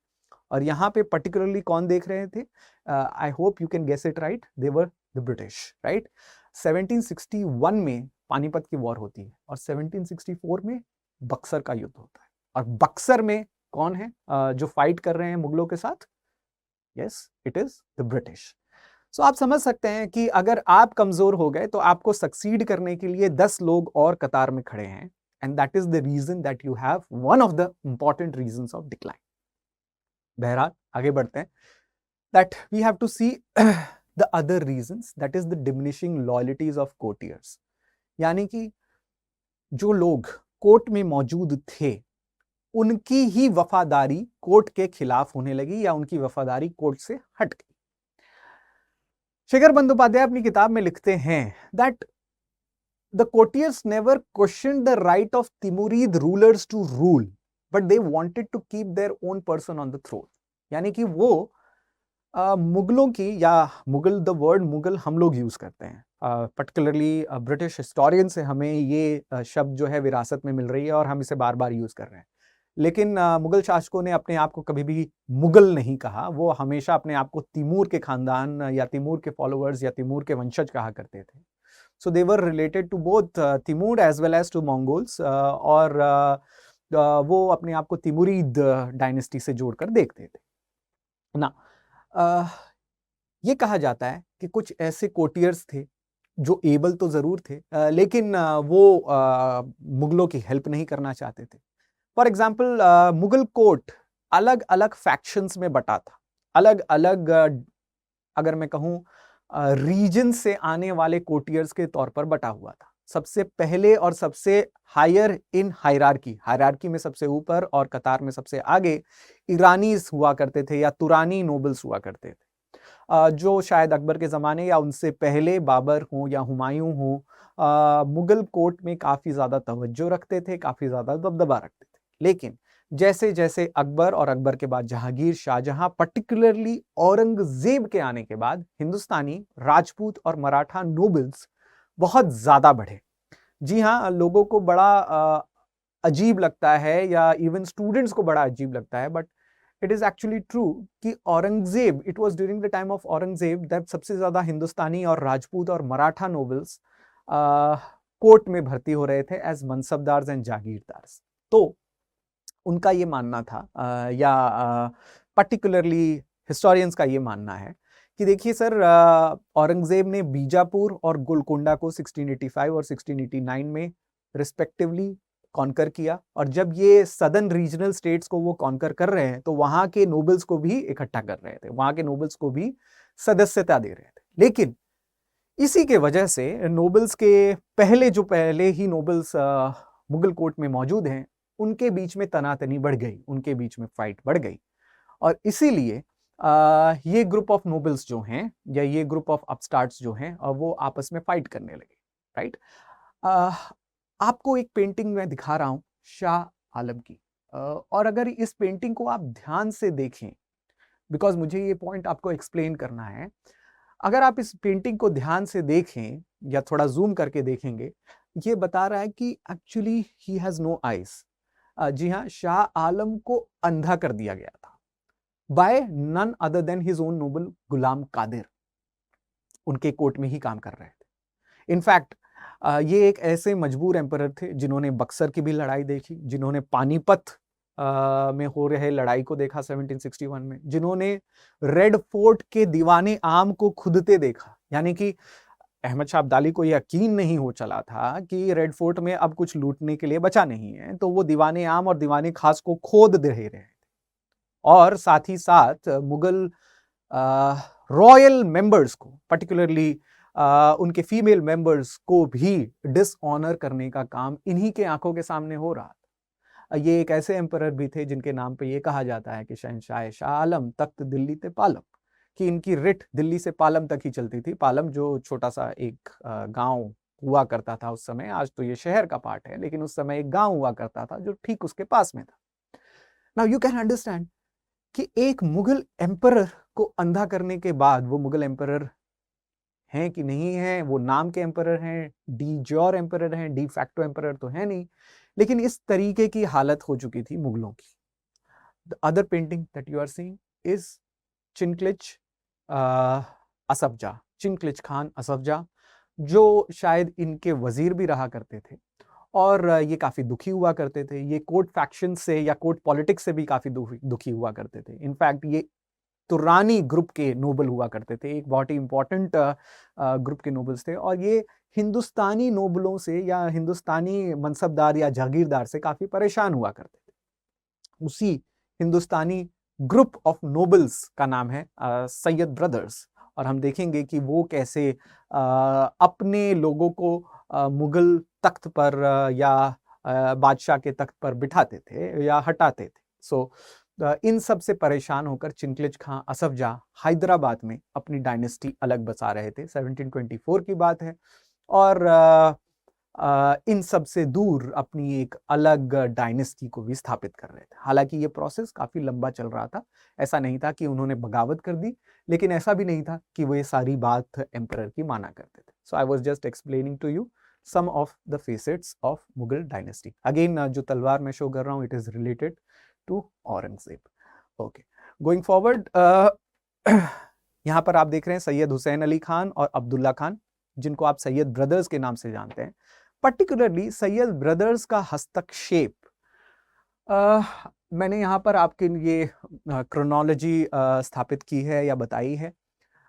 और यहाँ पे पर्टिकुलरली कौन देख रहे थे? I hope you can guess it right, they were the British, right. 1761 में पानीपत की वॉर होती है और 1764 में बक्सर का युद्ध होता है, और बक्सर में कौन है जो फाइट कर रहे हैं मुगलों के साथ? Yes, it is the British. So आप समझ सकते हैं कि अगर आप कमजोर हो गए तो आपको सक्सीड करने के लिए 10 लोग और कतार में खड़े हैं, and that is the reason that you have one of the important reasons of decline. बहरहाल आगे बढ़ते हैं, that we have to see the other reasons, that is the diminishing loyalties of courtiers. यानी कि जो लोग कोर्ट में मौजूद थे उनकी ही वफादारी कोर्ट के खिलाफ होने लगी, या उनकी वफादारी कोर्ट से हट गई। शेखर बंदोपाध्याय अपनी किताब में लिखते हैं that the courtiers never questioned the right of Timurid rulers to rule, but they wanted to keep their own person on the throne. यानी कि वो मुगलों की, या मुगल, द वर्ड मुगल हम लोग यूज करते हैं, पर्टिकुलरली ब्रिटिश हिस्टोरियन से हमें ये शब्द जो है विरासत में मिल रही है और हम इसे बार बार यूज कर रहे हैं, लेकिन मुगल शासकों ने अपने आप को कभी भी मुगल नहीं कहा, वो हमेशा अपने आप को तिमूर के खानदान या तिमूर के फॉलोअर्स या तिमूर के वंशज कहा करते थे। So they were related to both Timur as well as to Mongols, और वो अपने आप को तिमुरीद डायनेस्टी से जोड़कर देखते थे ना। ये कहा जाता है कि कुछ ऐसे कोर्टियर्स थे जो एबल तो जरूर थे, लेकिन वो मुगलों की हेल्प नहीं करना चाहते थे। फॉर एग्जाम्पल मुगल कोर्ट अलग अलग फैक्शंस में बटा था, अलग अलग अगर मैं कहूं रीजन से आने वाले कोर्टियर्स के तौर पर बटा हुआ था। सबसे पहले और सबसे हायर इन हायरार्की में सबसे ऊपर और कतार में सबसे आगे ईरानीज हुआ करते थे, या तुरानी नोबल्स हुआ करते थे, जो शायद अकबर के ज़माने या उनसे पहले बाबर हो या हुमायूं हो, मुगल कोर्ट में काफ़ी ज़्यादा तवज्जो रखते थे, काफ़ी ज़्यादा दबदबा रखते थे। लेकिन जैसे जैसे अकबर और अकबर के बाद जहांगीर, शाहजहां, पर्टिकुलरली औरंगजेब के आने के बाद हिंदुस्तानी राजपूत और मराठा नोबल्स बहुत ज़्यादा बढ़े। जी हाँ, लोगों को बड़ा अजीब लगता है, या इवन स्टूडेंट्स को बड़ा अजीब लगता है, but it is actually true कि Aurangzeb, it was during the time of Aurangzeb that सबसे ज्यादा हिंदुस्तानी और राजपूत और मराठा नोबल्स कोर्ट में भर्ती हो रहे थे एज मनसबदार्स एंड जागीरदार्स। तो उनका ये मानना था, या पर्टिकुलरली हिस्टोरियंस का ये मानना है कि देखिए सर, औरंगजेब ने बीजापुर और गोलकोंडा को 1685 और 1689 में रिस्पेक्टिवली कॉन्कर किया, और जब ये सदर्न रीजनल स्टेट्स को वो कॉन्कर कर रहे हैं तो वहां के नोबल्स को भी इकट्ठा कर रहे थे, वहां के नोबल्स को भी सदस्यता दे रहे थे। लेकिन इसी के वजह से नोबल्स के पहले ही नोबल्स मुगल कोर्ट में मौजूद हैं, उनके बीच में तनातनी बढ़ गई, उनके बीच में फाइट बढ़ गई, और इसीलिए ये ग्रुप ऑफ नोबल्स जो हैं, या ये ग्रुप ऑफ अपस्टार्ट्स जो हैं, वो आपस में फाइट करने लगे, राइट। आपको एक पेंटिंग मैं दिखा रहा हूं शाह आलम की, और अगर इस पेंटिंग को आप ध्यान से देखें, बिकॉज मुझे ये पॉइंट आपको एक्सप्लेन करना है, अगर आप इस पेंटिंग को ध्यान से देखें या थोड़ा जूम करके देखेंगे, ये बता रहा है कि actually he has no eyes. जी हाँ, शाह आलम को अंधा कर दिया गया था by none other than his own noble Ghulam Qadir, उनके कोर्ट में ही काम कर रहे थे। इनफैक्ट ये एक ऐसे मजबूर एम्परर थे जिन्होंने बक्सर की भी लड़ाई देखी, जिन्होंने पानीपत में हो रहे लड़ाई को देखा 1761 में, जिन्होंने रेड फोर्ट के दीवाने आम को खुदते देखा। यानी कि अहमद शाह अब्दाली को यकीन नहीं हो चला था कि रेड फोर्ट में अब कुछ लूटने के लिए बचा नहीं है, तो वो दीवाने आम और दीवाने खास को खोद दे रहे थे, और साथ ही साथ मुगल रॉयल मेंबर्स को, पर्टिकुलरली उनके फीमेल मेंबर्स को भी डिसऑनर करने का काम इन्हीं के आंखों के सामने हो रहा था। ये एक ऐसे एम्परर भी थे जिनके नाम पे ये कहा जाता है कि शहंशाह शाह आलम तख्त दिल्ली ते पालम, कि इनकी रिट दिल्ली से पालम तक ही चलती थी। पालम जो छोटा सा एक गांव हुआ करता था उस समय, आज तो ये शहर का पार्ट है, लेकिन उस समय एक गांव हुआ करता था जो ठीक उसके पास में था। नाउ यू कैन अंडरस्टैंड कि एक मुगल एम्परर को अंधा करने के बाद वो मुगल एम्परर हैं कि नहीं हैं, वो नाम के एम्परर हैं, डी ज्योर एम्परर हैं, डी फैक्टो एम्परर तो है नहीं, लेकिन इस तरीके की हालत हो चुकी थी मुगलों की। The other painting that you are seeing is Chin Qilich Asaf Jah, Chin Qilich Khan Asaf Jah, जो शायद इनके वजीर भी रहा करते थे और ये काफ़ी दुखी हुआ करते थे। ये कोर्ट फैक्शन से या कोर्ट पॉलिटिक्स से भी काफ़ी दुखी हुआ करते थे। इनफैक्ट ये तुरानी ग्रुप के नोबल हुआ करते थे, एक बहुत ही इंपॉर्टेंट ग्रुप के नोबल्स थे और ये हिंदुस्तानी नोबलों से या हिंदुस्तानी मनसबदार या जागीरदार से काफ़ी परेशान हुआ करते थे। उसी हिंदुस्तानी ग्रुप ऑफ नोबल्स का नाम है सैयद ब्रदर्स, और हम देखेंगे कि वो कैसे अपने लोगों को मुगल तख्त पर या बादशाह के तख्त पर बिठाते थे या हटाते थे। सो इन सब से परेशान होकर चिनक्लिच खां असफजा हैदराबाद में अपनी डायनेस्टी अलग बसा रहे थे। 1724 की बात है और इन सब से दूर अपनी एक अलग डायनेस्टी को भी स्थापित कर रहे थे। हालांकि ये प्रोसेस काफी लंबा चल रहा था। ऐसा नहीं था कि उन्होंने बगावत कर दी, लेकिन ऐसा भी नहीं था कि वो ये सारी बात एम्परर की माना करते थे। So I was just explaining to you some of the facets of Mughal dynasty. Again, जो तलवार मैं शो कर रहा हूँ, it is related to Aurangzeb. Okay, going forward, यहाँ पर आप देख रहे हैं सैयद हुसैन अली खान और अब्दुल्ला खान, जिनको आप सैयद ब्रदर्स के नाम से जानते हैं। पर्टिकुलरली सैयद ब्रदर्स का हस्तक्षेप मैंने यहाँ पर आपके लिए क्रोनोलॉजी स्थापित की है या बताई है।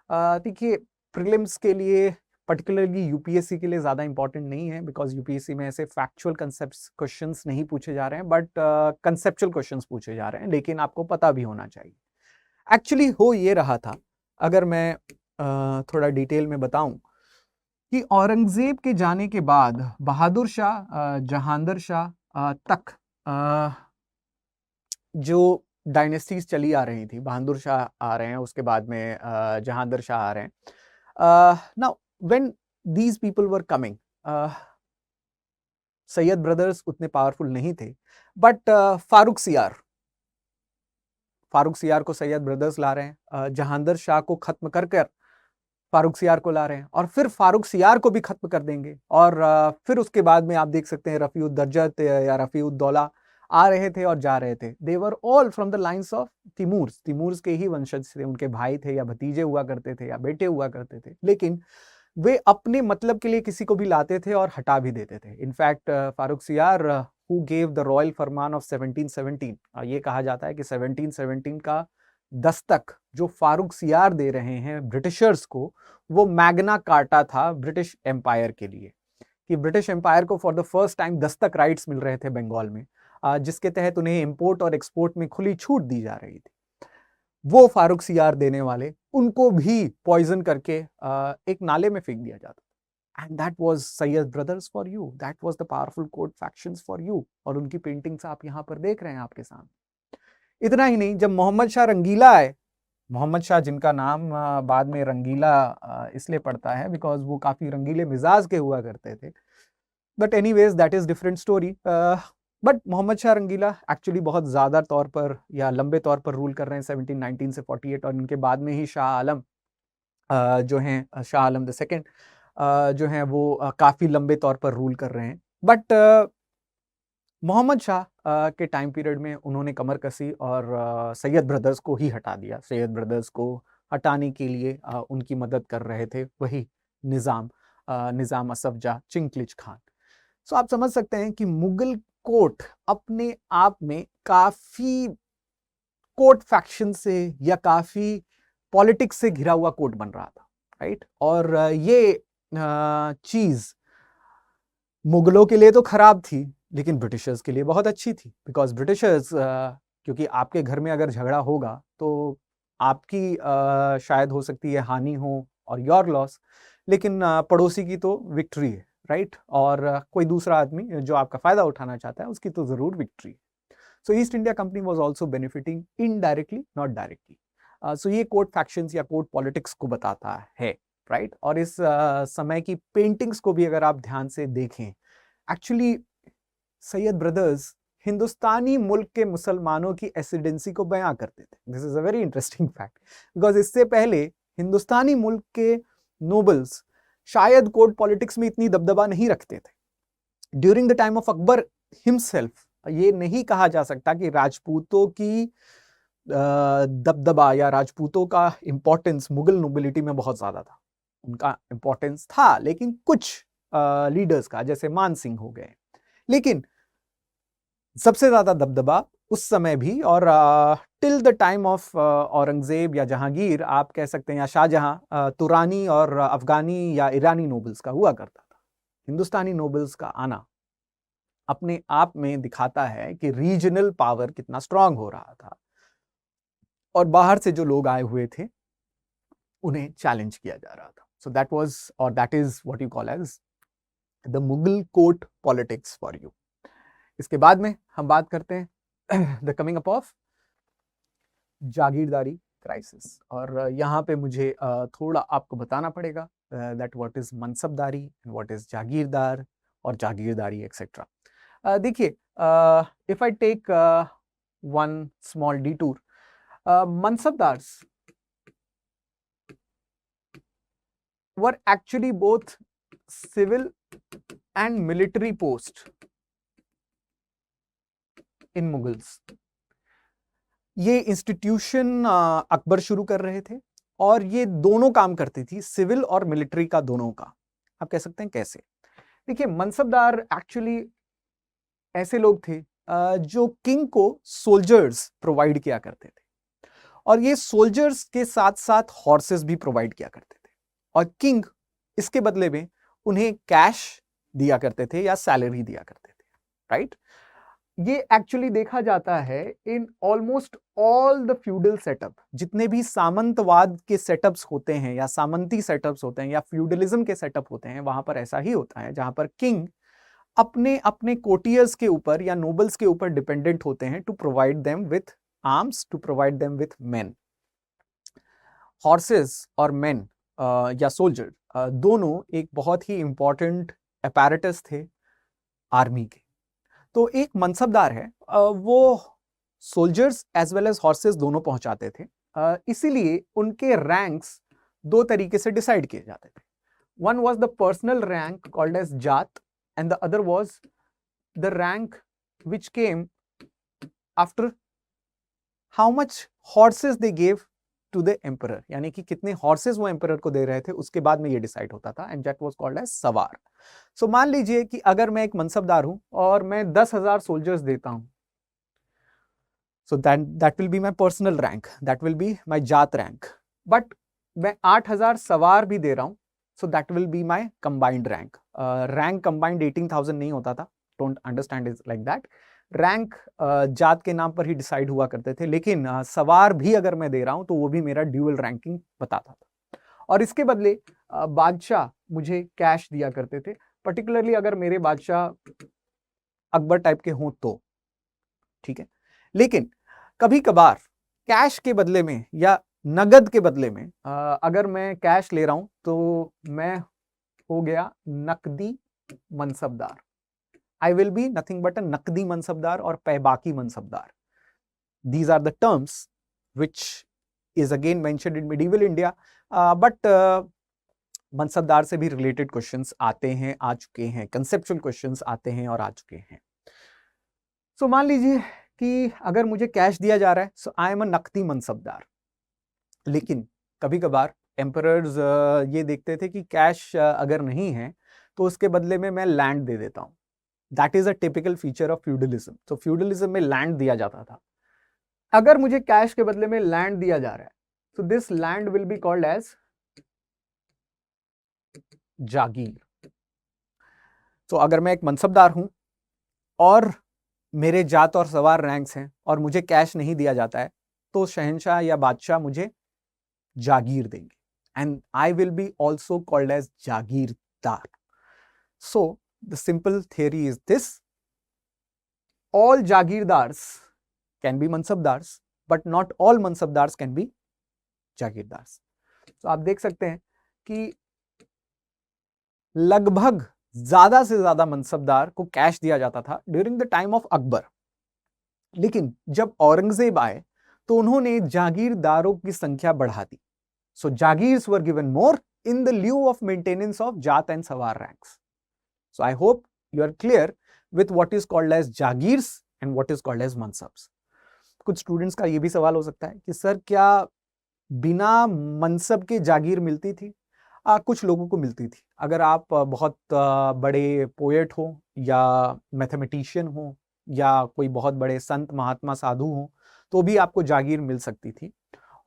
देखिए, प्रीलिम्स के लिए पर्टिकुलरली यूपीएससी के लिए ज़्यादा इंपॉर्टेंट नहीं है, बिकॉज यूपीएससी में ऐसे फैक्चुअल क्वेश्चंस नहीं पूछे जा रहे हैं, बट कंसेप्चुअल क्वेश्चंस पूछे जा रहे हैं, लेकिन आपको पता भी होना चाहिए। एक्चुअली हो ये रहा था, अगर मैं थोड़ा डिटेल में बताऊं, कि औरंगजेब के जाने के बाद बहादुर शाह, जहांगीर शाह तक जो डायनेस्टीज चली आ रही थी, बहादुर शाह आ रहे हैं, उसके बाद में जहांगीर शाह आ रहे हैं। Now when these people were coming, Syed brothers उतने पावरफुल नहीं थे, बट फारूक सियार को सैयद ब्रदर्स ला रहे हैं, जहांगीर शाह को खत्म कर फारूक सियार को ला रहे हैं, और फिर फारूक सियार को भी खत्म कर देंगे, और फिर उसके बाद में आप देख सकते हैं रफ़ीउद्दर्जत या रफ़ीउद्दौला आ रहे थे और जा रहे थे। They were all from the lines of Timur's के ही वंशज थे, उनके भाई थे या भतीजे हुआ करते थे या बेटे हुआ करते थे, लेकिन वे अपने मतलब के लिए किसी को भी लाते थे और हटा भी देते थे। इनफैक्ट फारूक सियार who gave the royal Farman of 1717, ये कहा जाता है कि 1717 का दस्तक जो फारूक सियार दे रहे हैं ब्रिटिशर्स को, वो मैग्ना कार्टा था ब्रिटिश एम्पायर के लिए, कि ब्रिटिश एम्पायर को for the first time Dastak rights मिल रहे थे बंगाल में, जिसके तहत उन्हें इंपोर्ट और एक्सपोर्ट में खुली छूट दी जा रही थी। वो फारूक सियार देने वाले, उनको भी पॉइजन करके एक नाले में फेंक दिया जाता। And that was Syed brothers for you, that was the powerful court factions for you, और उनकी पेंटिंग्स आप यहाँ पर देख रहे हैं आपके सामने। इतना ही नहीं, जब मोहम्मद शाह रंगीला आए, मोहम्मद शाह जिनका नाम बाद में रंगीला इसलिए पड़ता है बिकॉज वो काफी रंगीले मिजाज के हुआ करते थे, but anyways that is different story. But Mohammad Shah Rangila actually बहुत ज़्यादा तौर पर या लंबे तौर पर रूल कर रहे हैं 1719 से 48, और इनके बाद में ही शाह आलम जो हैं, शाह आलम द सेकेंड जो हैं, वो काफ़ी लंबे तौर पर रूल कर रहे हैं। बट मोहम्मद शाह के टाइम पीरियड में उन्होंने कमर कसी और सैयद ब्रदर्स को ही हटा दिया। सैयद ब्रदर्स को हटाने के लिए उनकी मदद कर रहे थे वही निज़ाम असफजा चिनक्लिच खान। सो आप समझ सकते हैं कि मुगल कोर्ट अपने आप में काफी कोर्ट फैक्शन से या काफी पॉलिटिक्स से घिरा हुआ कोर्ट बन रहा था, राइट। और ये चीज मुगलों के लिए तो खराब थी, लेकिन ब्रिटिशर्स के लिए बहुत अच्छी थी, बिकॉज ब्रिटिशर्स क्योंकि आपके घर में अगर झगड़ा होगा तो आपकी शायद हो सकती है हानि हो और योर लॉस, लेकिन पड़ोसी की तो विक्ट्री है, राइट। और कोई दूसरा आदमी जो आपका फायदा उठाना चाहता है उसकी तो जरूर विक्ट्री है। So East India Company was also benefiting indirectly, not directly. So ये कोर्ट फैक्शंस या कोर्ट पॉलिटिक्स को बताता है, राइट। और इस समय की पेंटिंग्स को भी अगर आप ध्यान से देखें, एक्चुअली सैयद ब्रदर्स हिंदुस्तानी मुल्क के मुसलमानों की एसिडेंसी को बयां करते थे। This is a very interesting fact, because इससे पहले हिंदुस्तानी मुल्क के नोबल्स शायद कोर्ट पॉलिटिक्स में इतनी दबदबा नहीं रखते थे। During the time of Akbar himself ये नहीं कहा जा सकता कि राजपूतों की दबदबा या राजपूतों का इंपॉर्टेंस मुगल नोबिलिटी में बहुत ज्यादा था। उनका इंपॉर्टेंस था, लेकिन कुछ लीडर्स का, जैसे मान सिंह हो गए। लेकिन सबसे ज्यादा दबदबा उस समय भी और till the time of Aurangzeb या जहांगीर आप कह सकते हैं, या शाहजहां, तुरानी और अफगानी या ईरानी नोबल्स का हुआ करता था। हिंदुस्तानी नोबल्स का आना अपने आप में दिखाता है कि रीजनल पावर कितना स्ट्रांग हो रहा था और बाहर से जो लोग आए हुए थे उन्हें चैलेंज किया जा रहा था। सो दैट वाज और that is what you call as the Mughal court politics for you. इसके बाद में हम बात करते हैं the coming up of jagirdari crisis. और यहाँ पे मुझे थोड़ा आपको बताना पड़ेगा that what is mansabdari and what is jagirdar और जागीरदारी एक्सेट्रा। देखिए, if I take one small detour, mansabdars were actually both civil and military post in Mughals. ये इंस्टीट्यूशन अकबर शुरू कर रहे थे और ये दोनों काम करती थी, सिविल और मिलिट्री का, दोनों का। आप कह सकते हैं कैसे? देखिए, मनसबदार एक्चुअली ऐसे लोग थे जो किंग को सोल्जर्स प्रोवाइड किया करते थे, और ये सोल्जर्स के साथ साथ हॉर्सेस भी प्रोवाइड किया करते थे, और किंग इसके बदले में उन्हें कैश दिया करते थे या सैलरी दिया करते थे, राइट? ये एक्चुअली देखा जाता है in almost all the feudal setup. जितने भी सामंतवाद के सेटअप्स होते हैं या सामंती सेटअप्स होते हैं या फ्यूडलिज्म के सेटअप होते हैं, वहां पर ऐसा ही होता है, जहां पर किंग अपने अपने कोटियर्स के ऊपर या नोबल्स के ऊपर डिपेंडेंट होते हैं to provide them with arms, to provide them with men. Horses और मेन या सोल्जर दोनों एक बहुत ही इंपॉर्टेंट अपैरेटस थे आर्मी के। तो एक मनसबदार है, वो soldiers as well as horses दोनों पहुंचाते थे। इसीलिए उनके रैंक्स दो तरीके से डिसाइड किए जाते थे। One was the personal rank called as zat and the other was the rank which came after how much horses they gave to the emperor, यानी कि कितने हॉर्सेस वो एम्परर को दे रहे थे उसके बाद में ये डिसाइड होता था, and that was called as सवार। सो मान लीजिए कि अगर मैं एक मनसबदार हूं और मैं 10,000 सोल्जर्स देता हूं, so that will be my personal rank, that will be my जात रैंक। बट मैं 8,000 सवार भी दे रहा हूं, so that will be my combined rank. Rank combined 18,000 नहीं होता था, don't understand is like that. Rank जात के नाम पर ही डिसाइड हुआ करते थे, लेकिन सवार भी अगर मैं दे रहा हूं तो वो भी मेरा ड्यूअल रैंकिंग बताता था। और इसके बदले बादशाह मुझे कैश दिया करते थे, पर्टिकुलरली अगर मेरे बादशाह अकबर टाइप के हों तो, ठीक है। लेकिन कभी कभार कैश के बदले में या नगद के बदले में अगर मैं कैश ले रहा हूं तो मैं हो गया नकदी mansabdar. I will be nothing but a नकदी मनसबदार और पैबाकी mansabdar. These are the terms which is again mentioned in medieval India, but mansabdar से भी related questions आते हैं, आ चुके हैं, conceptual questions आते हैं और आ चुके हैं। So मान लीजिए कि अगर मुझे कैश दिया जा रहा है, so I am a नकदी मनसबदार। लेकिन कभी कभार एम्परर्स ये देखते थे कि कैश अगर नहीं है तो उसके बदले में मैं लैंड दे देता हूं। That is a typical feature of feudalism. So feudalism में लैंड दिया जाता था। अगर मुझे कैश के बदले में लैंड दिया जा रहा है, so this land will be called as जागीर। तो अगर मैं एक मनसबदार हूं और मेरे जात और सवार रैंक्स हैं और मुझे कैश नहीं दिया जाता है, तो शहंशाह या बादशाह मुझे जागीर देंगे, and I will be also called as jagirdar. So the simple theory is this: all jagirdars can be mansabdars, but not all mansabdars can be jagirdars. तो आप देख सकते हैं कि लगभग ज्यादा से ज्यादा मनसबदार को कैश दिया जाता था during the time of Akbar. लेकिन जब औरंगजेब आए तो उन्होंने जागीरदारों की संख्या बढ़ा दी। So jagirs were given more in the lieu of maintenance of Jat and Sawar ranks. So I hope you are clear with what is called as Jagirs and what is called as Mansabs. कुछ students का ये भी सवाल हो सकता है कि sir क्या बिना मनसब के जागीर मिलती थी? कुछ लोगों को मिलती थी। अगर आप बहुत बड़े पोएट हो या मैथमेटिशियन हो या कोई बहुत बड़े संत महात्मा साधु हो तो भी आपको जागीर मिल सकती थी।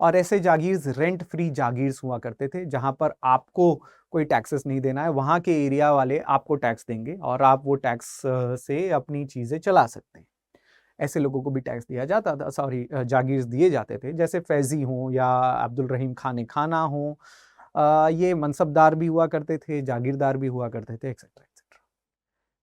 और ऐसे जागीर्स रेंट फ्री जागीर्स हुआ करते थे जहां पर आपको कोई टैक्सेस नहीं देना है, वहां के एरिया वाले आपको टैक्स देंगे और आप वो टैक्स से अपनी चीजें चला सकते हैं। ऐसे लोगों को भी टैक्स दिया जाता था, सॉरी जागीर्स दिए जाते थे, जैसे फैजी हो या अब्दुल रहीम खान खाना हो। ये मनसबदार भी हुआ करते थे, जागीरदार भी हुआ करते थे, एक्सेट्रा एक्सेट्रा।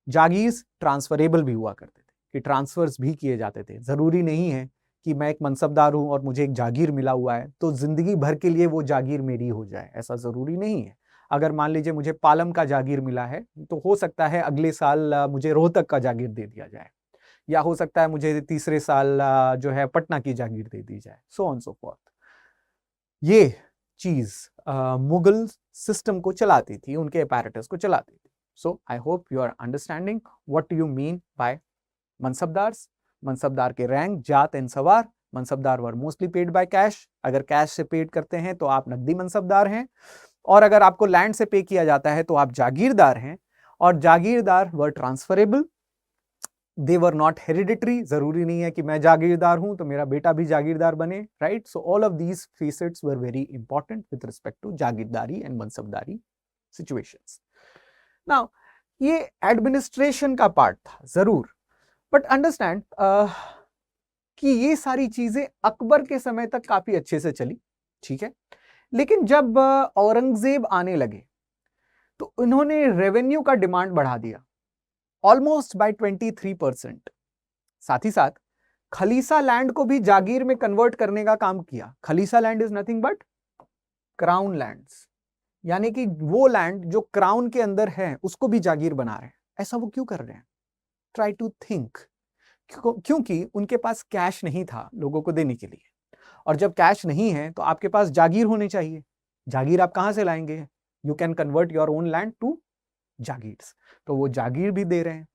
जागीर्स ट्रांसफरेबल भी हुआ करते थे कि ट्रांसफर्स भी किए जाते थे। जरूरी नहीं है कि मैं एक मनसबदार हूं और मुझे एक जागीर मिला हुआ है तो जिंदगी भर के लिए वो जागीर मेरी हो जाए, ऐसा जरूरी नहीं है। अगर मान लीजिए मुझे पालम का जागीर मिला है तो हो सकता है अगले साल मुझे रोहतक का जागीर दे दिया जाए, या हो सकता है मुझे तीसरे साल जो है पटना की जागीर दे दी जाए, सो ऑन सो फॉर्थ। ये चीज मुगल सिस्टम को चलाती थी, उनके अपैरेटस को चलाती थी। So I hope you are understanding what you mean by mansabdars. Mansabdar के rank zat and sawar. Mansabdar were mostly paid by cash. अगर कैश से पेड करते हैं तो आप नकदी मनसबदार हैं, और अगर आपको लैंड से पे किया जाता है तो आप जागीरदार हैं। और jagirdar were transferable, they were not hereditary. जरूरी नहीं है कि मैं जागीरदार हूं तो मेरा बेटा भी जागीरदार बने, right. So all of these facets were very important with respect to jagirdari and mansabdari situations. Now ये एडमिनिस्ट्रेशन का पार्ट था जरूर, बट अंडरस्टैंड कि ये सारी चीजें अकबर के समय तक काफी अच्छे से चली, ठीक है। लेकिन जब औरंगजेब आने लगे तो इन्होंने रेवेन्यू का डिमांड बढ़ा दिया ऑलमोस्ट बाय 23%। साथ ही साथ खलीसा लैंड को भी जागीर में कन्वर्ट करने का काम किया। Khalisa land is nothing but crown lands, यानी कि वो लैंड जो क्राउन के अंदर है उसको भी जागीर बना रहे हैं। ऐसा वो क्यों कर रहे हैं? Try to think. क्योंकि उनके पास कैश नहीं था लोगों को देने के लिए, और जब कैश नहीं है तो आपके पास जागीर होने चाहिए। जागीर आप कहां से लाएंगे? You can convert your own land to jagirs, तो वो जागीर भी दे रहे हैं।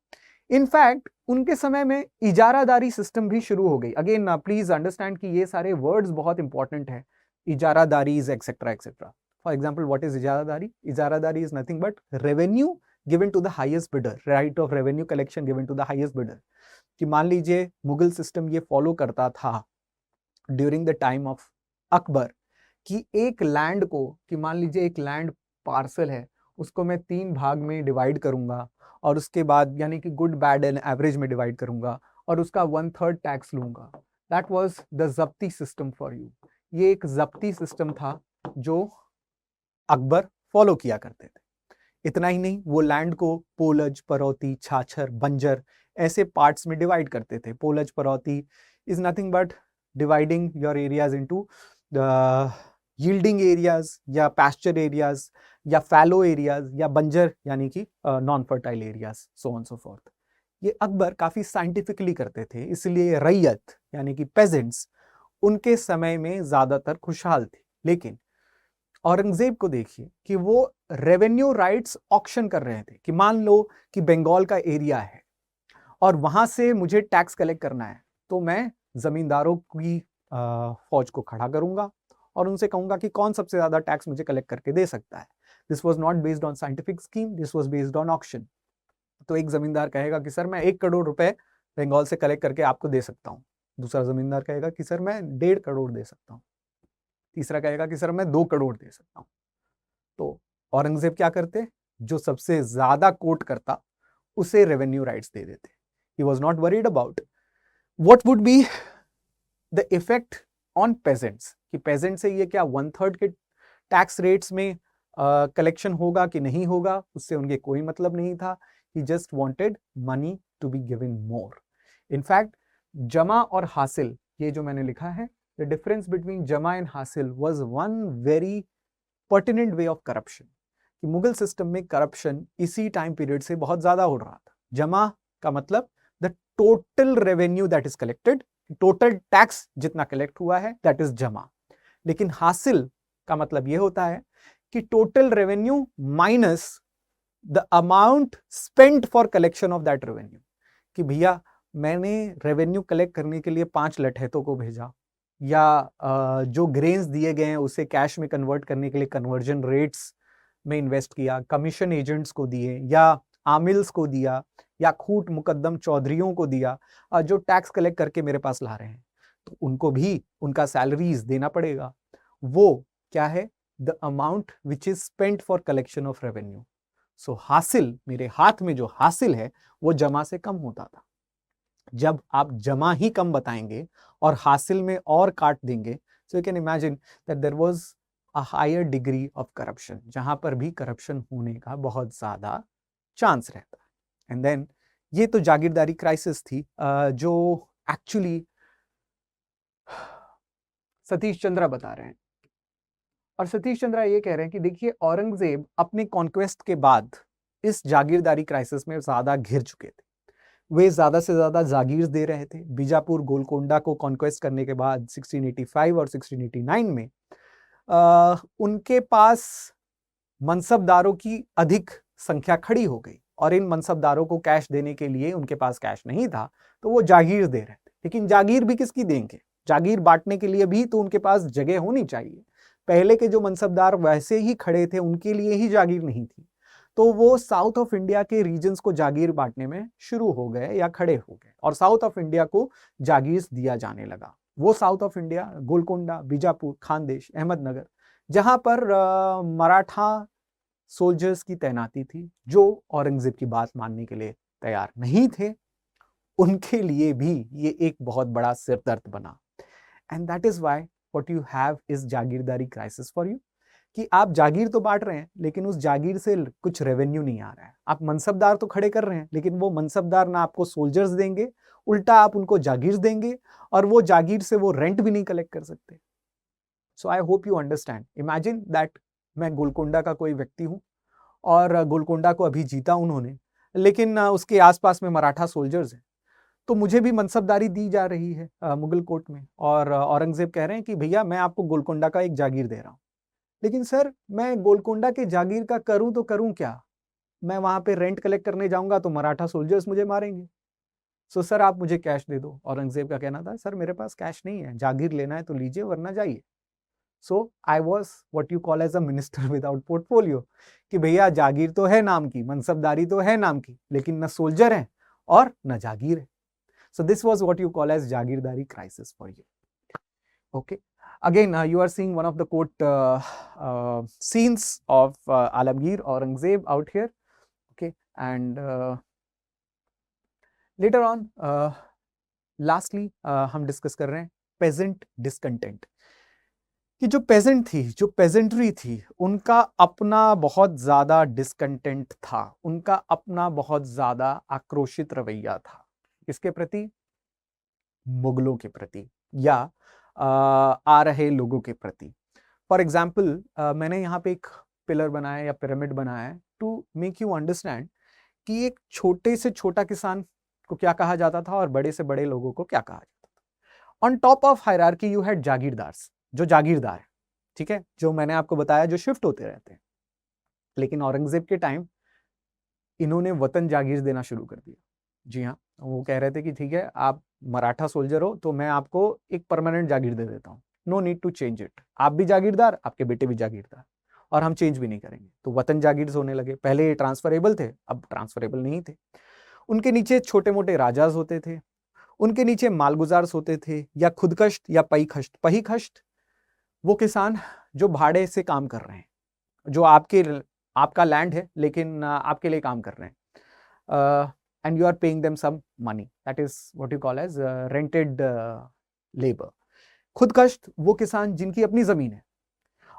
इनफैक्ट उनके समय में इजारादारी सिस्टम भी शुरू हो गई। अगेन प्लीज अंडरस्टैंड कि ये सारे वर्ड्स बहुत इंपॉर्टेंट है। Ijaradari etcetera etcetera. For example what is ijaradari? Ijaradari is nothing but revenue given to the highest bidder, right of revenue collection given to the highest bidder. कि मान लीजिए मुगल सिस्टम ये फॉलो करता था during the time of Akbar कि एक land को, कि मान लीजिए एक लैंड पार्सल है, उसको मैं 3 भाग में डिवाइड करूंगा और उसके बाद यानी कि गुड बैड एंड एवरेज में डिवाइड करूंगा और उसका 1/3 टैक्स लूंगा। दैट वाज द जब्ती सिस्टम फॉर यू। ये एक जब्ती सिस्टम था जो अकबर फॉलो किया करते थे। इतना ही नहीं, वो लैंड को पोलज, परौती, छाछर, बंजर ऐसे पार्ट्स में डिवाइड करते थे। Polaj parauti is nothing but dividing your areas into yielding areas या पैस्चर एरियाज या फैलो एरियाज या बंजर यानी कि non fertile areas, so on so forth. ये अकबर काफी साइंटिफिकली करते थे, इसलिए रैयत यानी कि पेजेंट्स उनके समय में ज्यादातर खुशहाल थे। लेकिन औरंगजेब को देखिए कि वो रेवेन्यू राइट्स ऑक्शन कर रहे थे कि मान लो कि बंगाल का एरिया है और वहां से मुझे टैक्स कलेक्ट करना है, तो मैं जमींदारों की फौज को खड़ा करूंगा और उनसे कहूंगा कि कौन सबसे ज्यादा टैक्स मुझे कलेक्ट करके दे सकता है। This was not based on scientific scheme, this was based on auction. तो एक जमींदार कहेगा कि सर मैं 1 करोड़ रुपए बंगाल से कलेक्ट करके आपको दे सकता हूँ। दूसरा जमींदार कहेगा कि सर मैं 1.5 करोड़ दे सकता हूँ। तीसरा कहेगा कि सर मैं 2 करोड़ दे सकता हूँ। तो औरंगजेब क्या करते? जो सबसे ज्यादा कोट करता उसे रेवेन्यू राइट्स दे देते। He was not worried about what would be the effect on peasants, कि peasant से ये क्या 1/3 के टैक्स रेट्स में कलेक्शन होगा कि नहीं होगा, उससे उनके कोई मतलब नहीं था। He just wanted money to be given more. In fact, जमा और हासिल, ये जो मैंने लिखा है, the difference between जमा and हासिल was one very pertinent way of corruption. कि मुगल सिस्टम में करप्शन इसी टाइम पीरियड से बहुत ज्यादा हो रहा था। जमा का मतलब the total revenue that is collected, total tax जितना कलेक्ट हुआ है दैट इज जमा। लेकिन हासिल का मतलब यह होता है कि total revenue minus the amount spent for collection of that revenue, कि भैया मैंने रेवेन्यू कलेक्ट करने के लिए 5 लठैतों को भेजा, या जो ग्रेन्स दिए गए हैं उसे कैश में कन्वर्ट करने के लिए कन्वर्जन रेट्स में इन्वेस्ट किया, कमीशन एजेंट्स को दिए, या आमिल्स को दिया, या खूट मुकद्दम चौधरियों को दिया, जो टैक्स कलेक्ट करके मेरे पास ला रहे हैं, तो उनको भी उनका सैलरीज देना पड़ेगा। वो क्या है? The amount which is spent for collection of revenue. So हासिल, मेरे हाथ में जो हासिल है वो जमा से कम होता था। जब आप जमा ही कम बताएंगे और हासिल में और काट देंगे, so you can imagine that there was a higher degree of corruption, जहां पर भी करप्शन होने का बहुत ज्यादा चांस रहता है। एंड देन ये तो जागीरदारी क्राइसिस थी, जो एक्चुअली सतीश चंद्रा बता रहे हैं। और सतीश चंद्रा ये कह रहे हैं कि देखिए, औरंगजेब अपने कॉन्क्वेस्ट के बाद इस जागीरदारी क्राइसिस में ज्यादा घिर चुके थे। वे ज्यादा से ज्यादा जागीर दे रहे थे। बीजापुर गोलकोंडा को कॉन्क्वेस्ट करने के बाद 1685 और 1689 में उनके पास मनसबदारों की अधिक संख्या खड़ी हो गई, और इन मनसबदारों को कैश देने के लिए उनके पास कैश नहीं था, तो वो जागीर दे रहे थे। लेकिन जागीर भी किसकी देंगे? जागीर बांटने के लिए भी तो उनके पास जगह होनी चाहिए। पहले के जो मनसबदार वैसे ही खड़े थे, उनके लिए ही जागीर नहीं थी, तो वो साउथ ऑफ इंडिया के रीजन्स को जागीर बांटने में शुरू हो गए या खड़े हो गए, और साउथ ऑफ इंडिया को जागीर दिया जाने लगा। वो south of India Golconda, Bijapur, Khandesh, Ahmednagar, जहां पर मराठा सोल्जर्स की तैनाती थी, जो औरंगजेब की बात मानने के लिए तैयार नहीं थे, उनके लिए भी ये एक बहुत बड़ा सिरदर्द बना। And that is why what you have is jagirdari crisis for you, कि आप जागीर तो बांट रहे हैं लेकिन उस जागीर से कुछ रेवेन्यू नहीं आ रहा है। आप मनसबदार तो खड़े कर रहे हैं, लेकिन वो मनसबदार ना आपको सोल्जर्स देंगे, उल्टा आप उनको जागीर देंगे, और वो जागीर से वो रेंट भी नहीं कलेक्ट कर सकते। So I hope you understand. Imagine that मैं गोलकोंडा का कोई व्यक्ति हूं, और गोलकोंडा को अभी जीता उन्होंने, लेकिन उसके आसपास में मराठा सोल्जर्स हैं, तो मुझे भी मनसबदारी दी जा रही है मुगल कोर्ट में, और औरंगजेब कह रहे हैं कि भैया मैं आपको गोलकोंडा का एक जागीर दे रहा हूं। लेकिन सर, मैं गोलकोंडा के जागीर का करूं तो करूं क्या? मैं वहां पे रेंट कलेक्ट करने जाऊंगा तो मराठा सोल्जर्स मुझे मारेंगे। सो सर, आप मुझे कैश दे दो। औरंगजेब का कहना था, सर मेरे पास कैश नहीं है, जागीर लेना है तो लीजिए वरना जाइए। So I was what you call as a minister without portfolio, कि भैया जागीर तो है नाम की, मनसबदारी तो है नाम की, लेकिन न सोल्जर है और न जागीर है। So this was what you call as jagirdari crisis for you. Okay, again you are seeing one of the court scenes of Alamgir Aurangzeb out here. Okay, and later on lastly हम discuss कर रहे हैं peasant discontent, कि जो pageant थी, जो pageantry थी, उनका अपना बहुत ज्यादा डिस्कंटेंट था, उनका अपना बहुत ज्यादा आक्रोशित रवैया था। किसके प्रति? मुगलों के प्रति, या आ रहे लोगों के प्रति। फॉर एग्जाम्पल, मैंने यहाँ पे एक पिलर बनाया या पिरामिड बनाया है टू मेक यू अंडरस्टैंड कि एक छोटे से छोटा किसान को क्या कहा जाता था और बड़े से बड़े लोगों को क्या कहा जाता था। On top of hierarchy you had jagirdars, जो जागीरदार है, ठीक है, जो मैंने आपको बताया, जो शिफ्ट होते रहते हैं। लेकिन औरंगजेब के टाइम इन्होंने वतन जागीर देना शुरू कर दिया। जी हाँ, वो कह रहे थे कि ठीक है, आप मराठा सोल्जर हो तो मैं आपको एक परमानेंट जागीर दे देता हूँ, no need to change it. आप भी जागीरदार, आपके बेटे भी जागीरदार, और हम चेंज भी नहीं करेंगे। तो वतन जागीर होने लगे। पहले ये ट्रांसफरेबल थे, अब ट्रांसफरेबल नहीं थे। उनके नीचे छोटे मोटे राजाज होते थे, उनके नीचे मालगुजार्स होते थे, या खुदकश्त या पहीखश्त। पहीखश्त वो किसान जो भाड़े से काम कर रहे हैं, जो आपका लैंड है लेकिन आपके लिए काम कर रहे हैं, and you are paying them some money, that is what you call as rented labor. खुदकश्त वो किसान जिनकी अपनी जमीन है,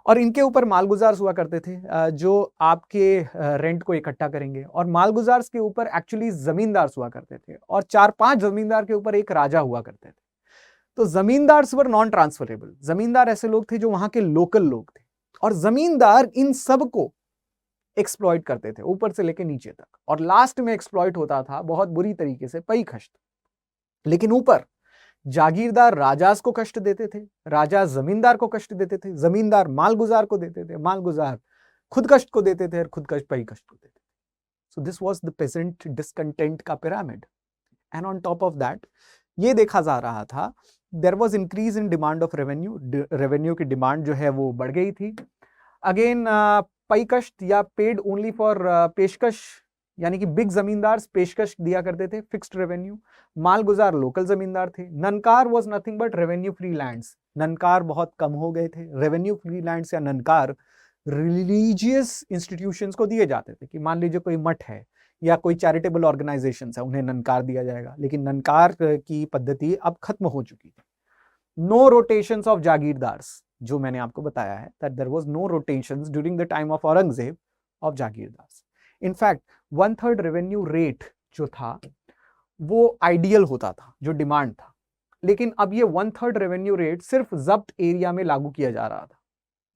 और इनके ऊपर मालगुजार्स हुआ करते थे जो आपके रेंट को इकट्ठा करेंगे। और मालगुजार्स के ऊपर एक्चुअली जमींदार्स हुआ करते थे, और 4-5 जमींदार के ऊपर एक राजा हुआ करते थे। तो जमींदार्स वर नॉन ट्रांसफरेबल। जमींदार ऐसे लोग थे जो वहां के लोकल लोग थे, और जमींदार इन सब को एक्सप्लॉइट करते थे ऊपर से लेके नीचे तक, और लास्ट में एक्सप्लॉइट होता था बहुत बुरी तरीके से पहीखश्त। लेकिन ऊपर जागीरदार राजास को कष्ट देते थे, राजा जमींदार को कष्ट देते थे, जमींदार मालगुजार को देते थे, मालगुजार खुद कष्ट को देते थे और खुद कष्ट पई कष्ट को देते थे. So this was the peasant discontent का pyramid. And on top of that ये देखा जा रहा था there was increase in demand of revenue. Revenue की डिमांड जो है वो बढ़ गई थी. अगेन पई कष्ट या पेड ओनली फॉर पेशकश, यानी कि बिग जमींदार पेशकश दिया करते थे फिक्स्ड रेवेन्यू. मालगुजार लोकल जमींदार थे. Nankar was nothing but revenue free lands. Nankar बहुत कम हो गए थे. रेवेन्यू फ्री लैंड्स या ननकार रिलीजियस इंस्टीट्यूशंस को दिए जाते थे कि मान लीजिए कोई मठ है या कोई चैरिटेबल ऑर्गेनाइजेशन है, उन्हें ननकार दिया जाएगा. लेकिन ननकार की पद्धति अब खत्म हो चुकी थी. नो रोटेशंस ऑफ जागीरदार्स, जो मैंने आपको बताया है that there was no rotations during the time of Aurangzeb of jagirdars. In fact 1/3 revenue rate जो था वो आइडियल होता था, जो डिमांड था. लेकिन अब ये 1/3 रेवेन्यू रेट सिर्फ जब्त एरिया में लागू किया जा रहा था.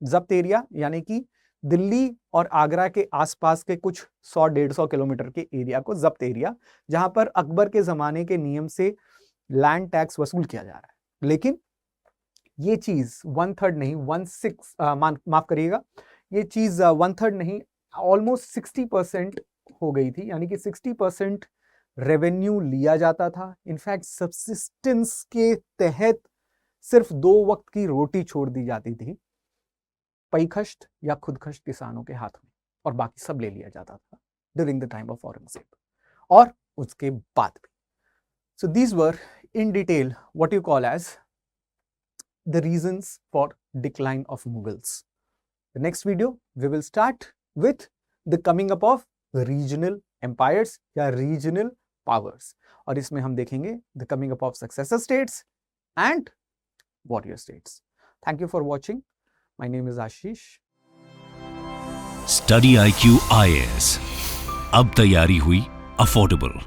जब्त एरिया यानी कि दिल्ली और आगरा के आसपास के कुछ 100-150 किलोमीटर के एरिया को जब्त एरिया, जहां पर अकबर के जमाने के नियम से लैंड टैक्स वसूल किया जा रहा है. लेकिन ये चीज 1/3 नहीं 1/6 माफ करिएगा, ये चीज 1/3 नहीं ऑलमोस्ट 60% हो गई थी. यानी कि 60% रेवेन्यू लिया जाता था. इनफैक्ट सब्सिस्टेंस के तहत सिर्फ 2 वक्त की रोटी छोड़ दी जाती थी पैखष्ट या खुदकष्ट किसानों के हाथ में, और बाकी सब ले लिया जाता था during the time of Aurangzeb और उसके बाद भी. So these were in detail what you call as the reasons for decline of Mughals. The next video we will start with the coming up of regional empires या regional powers, और इसमें हम देखेंगे the coming up of successor states and warrior states. Thank you for watching. My name is Ashish. Study IQ IAS अब तैयारी हुई affordable.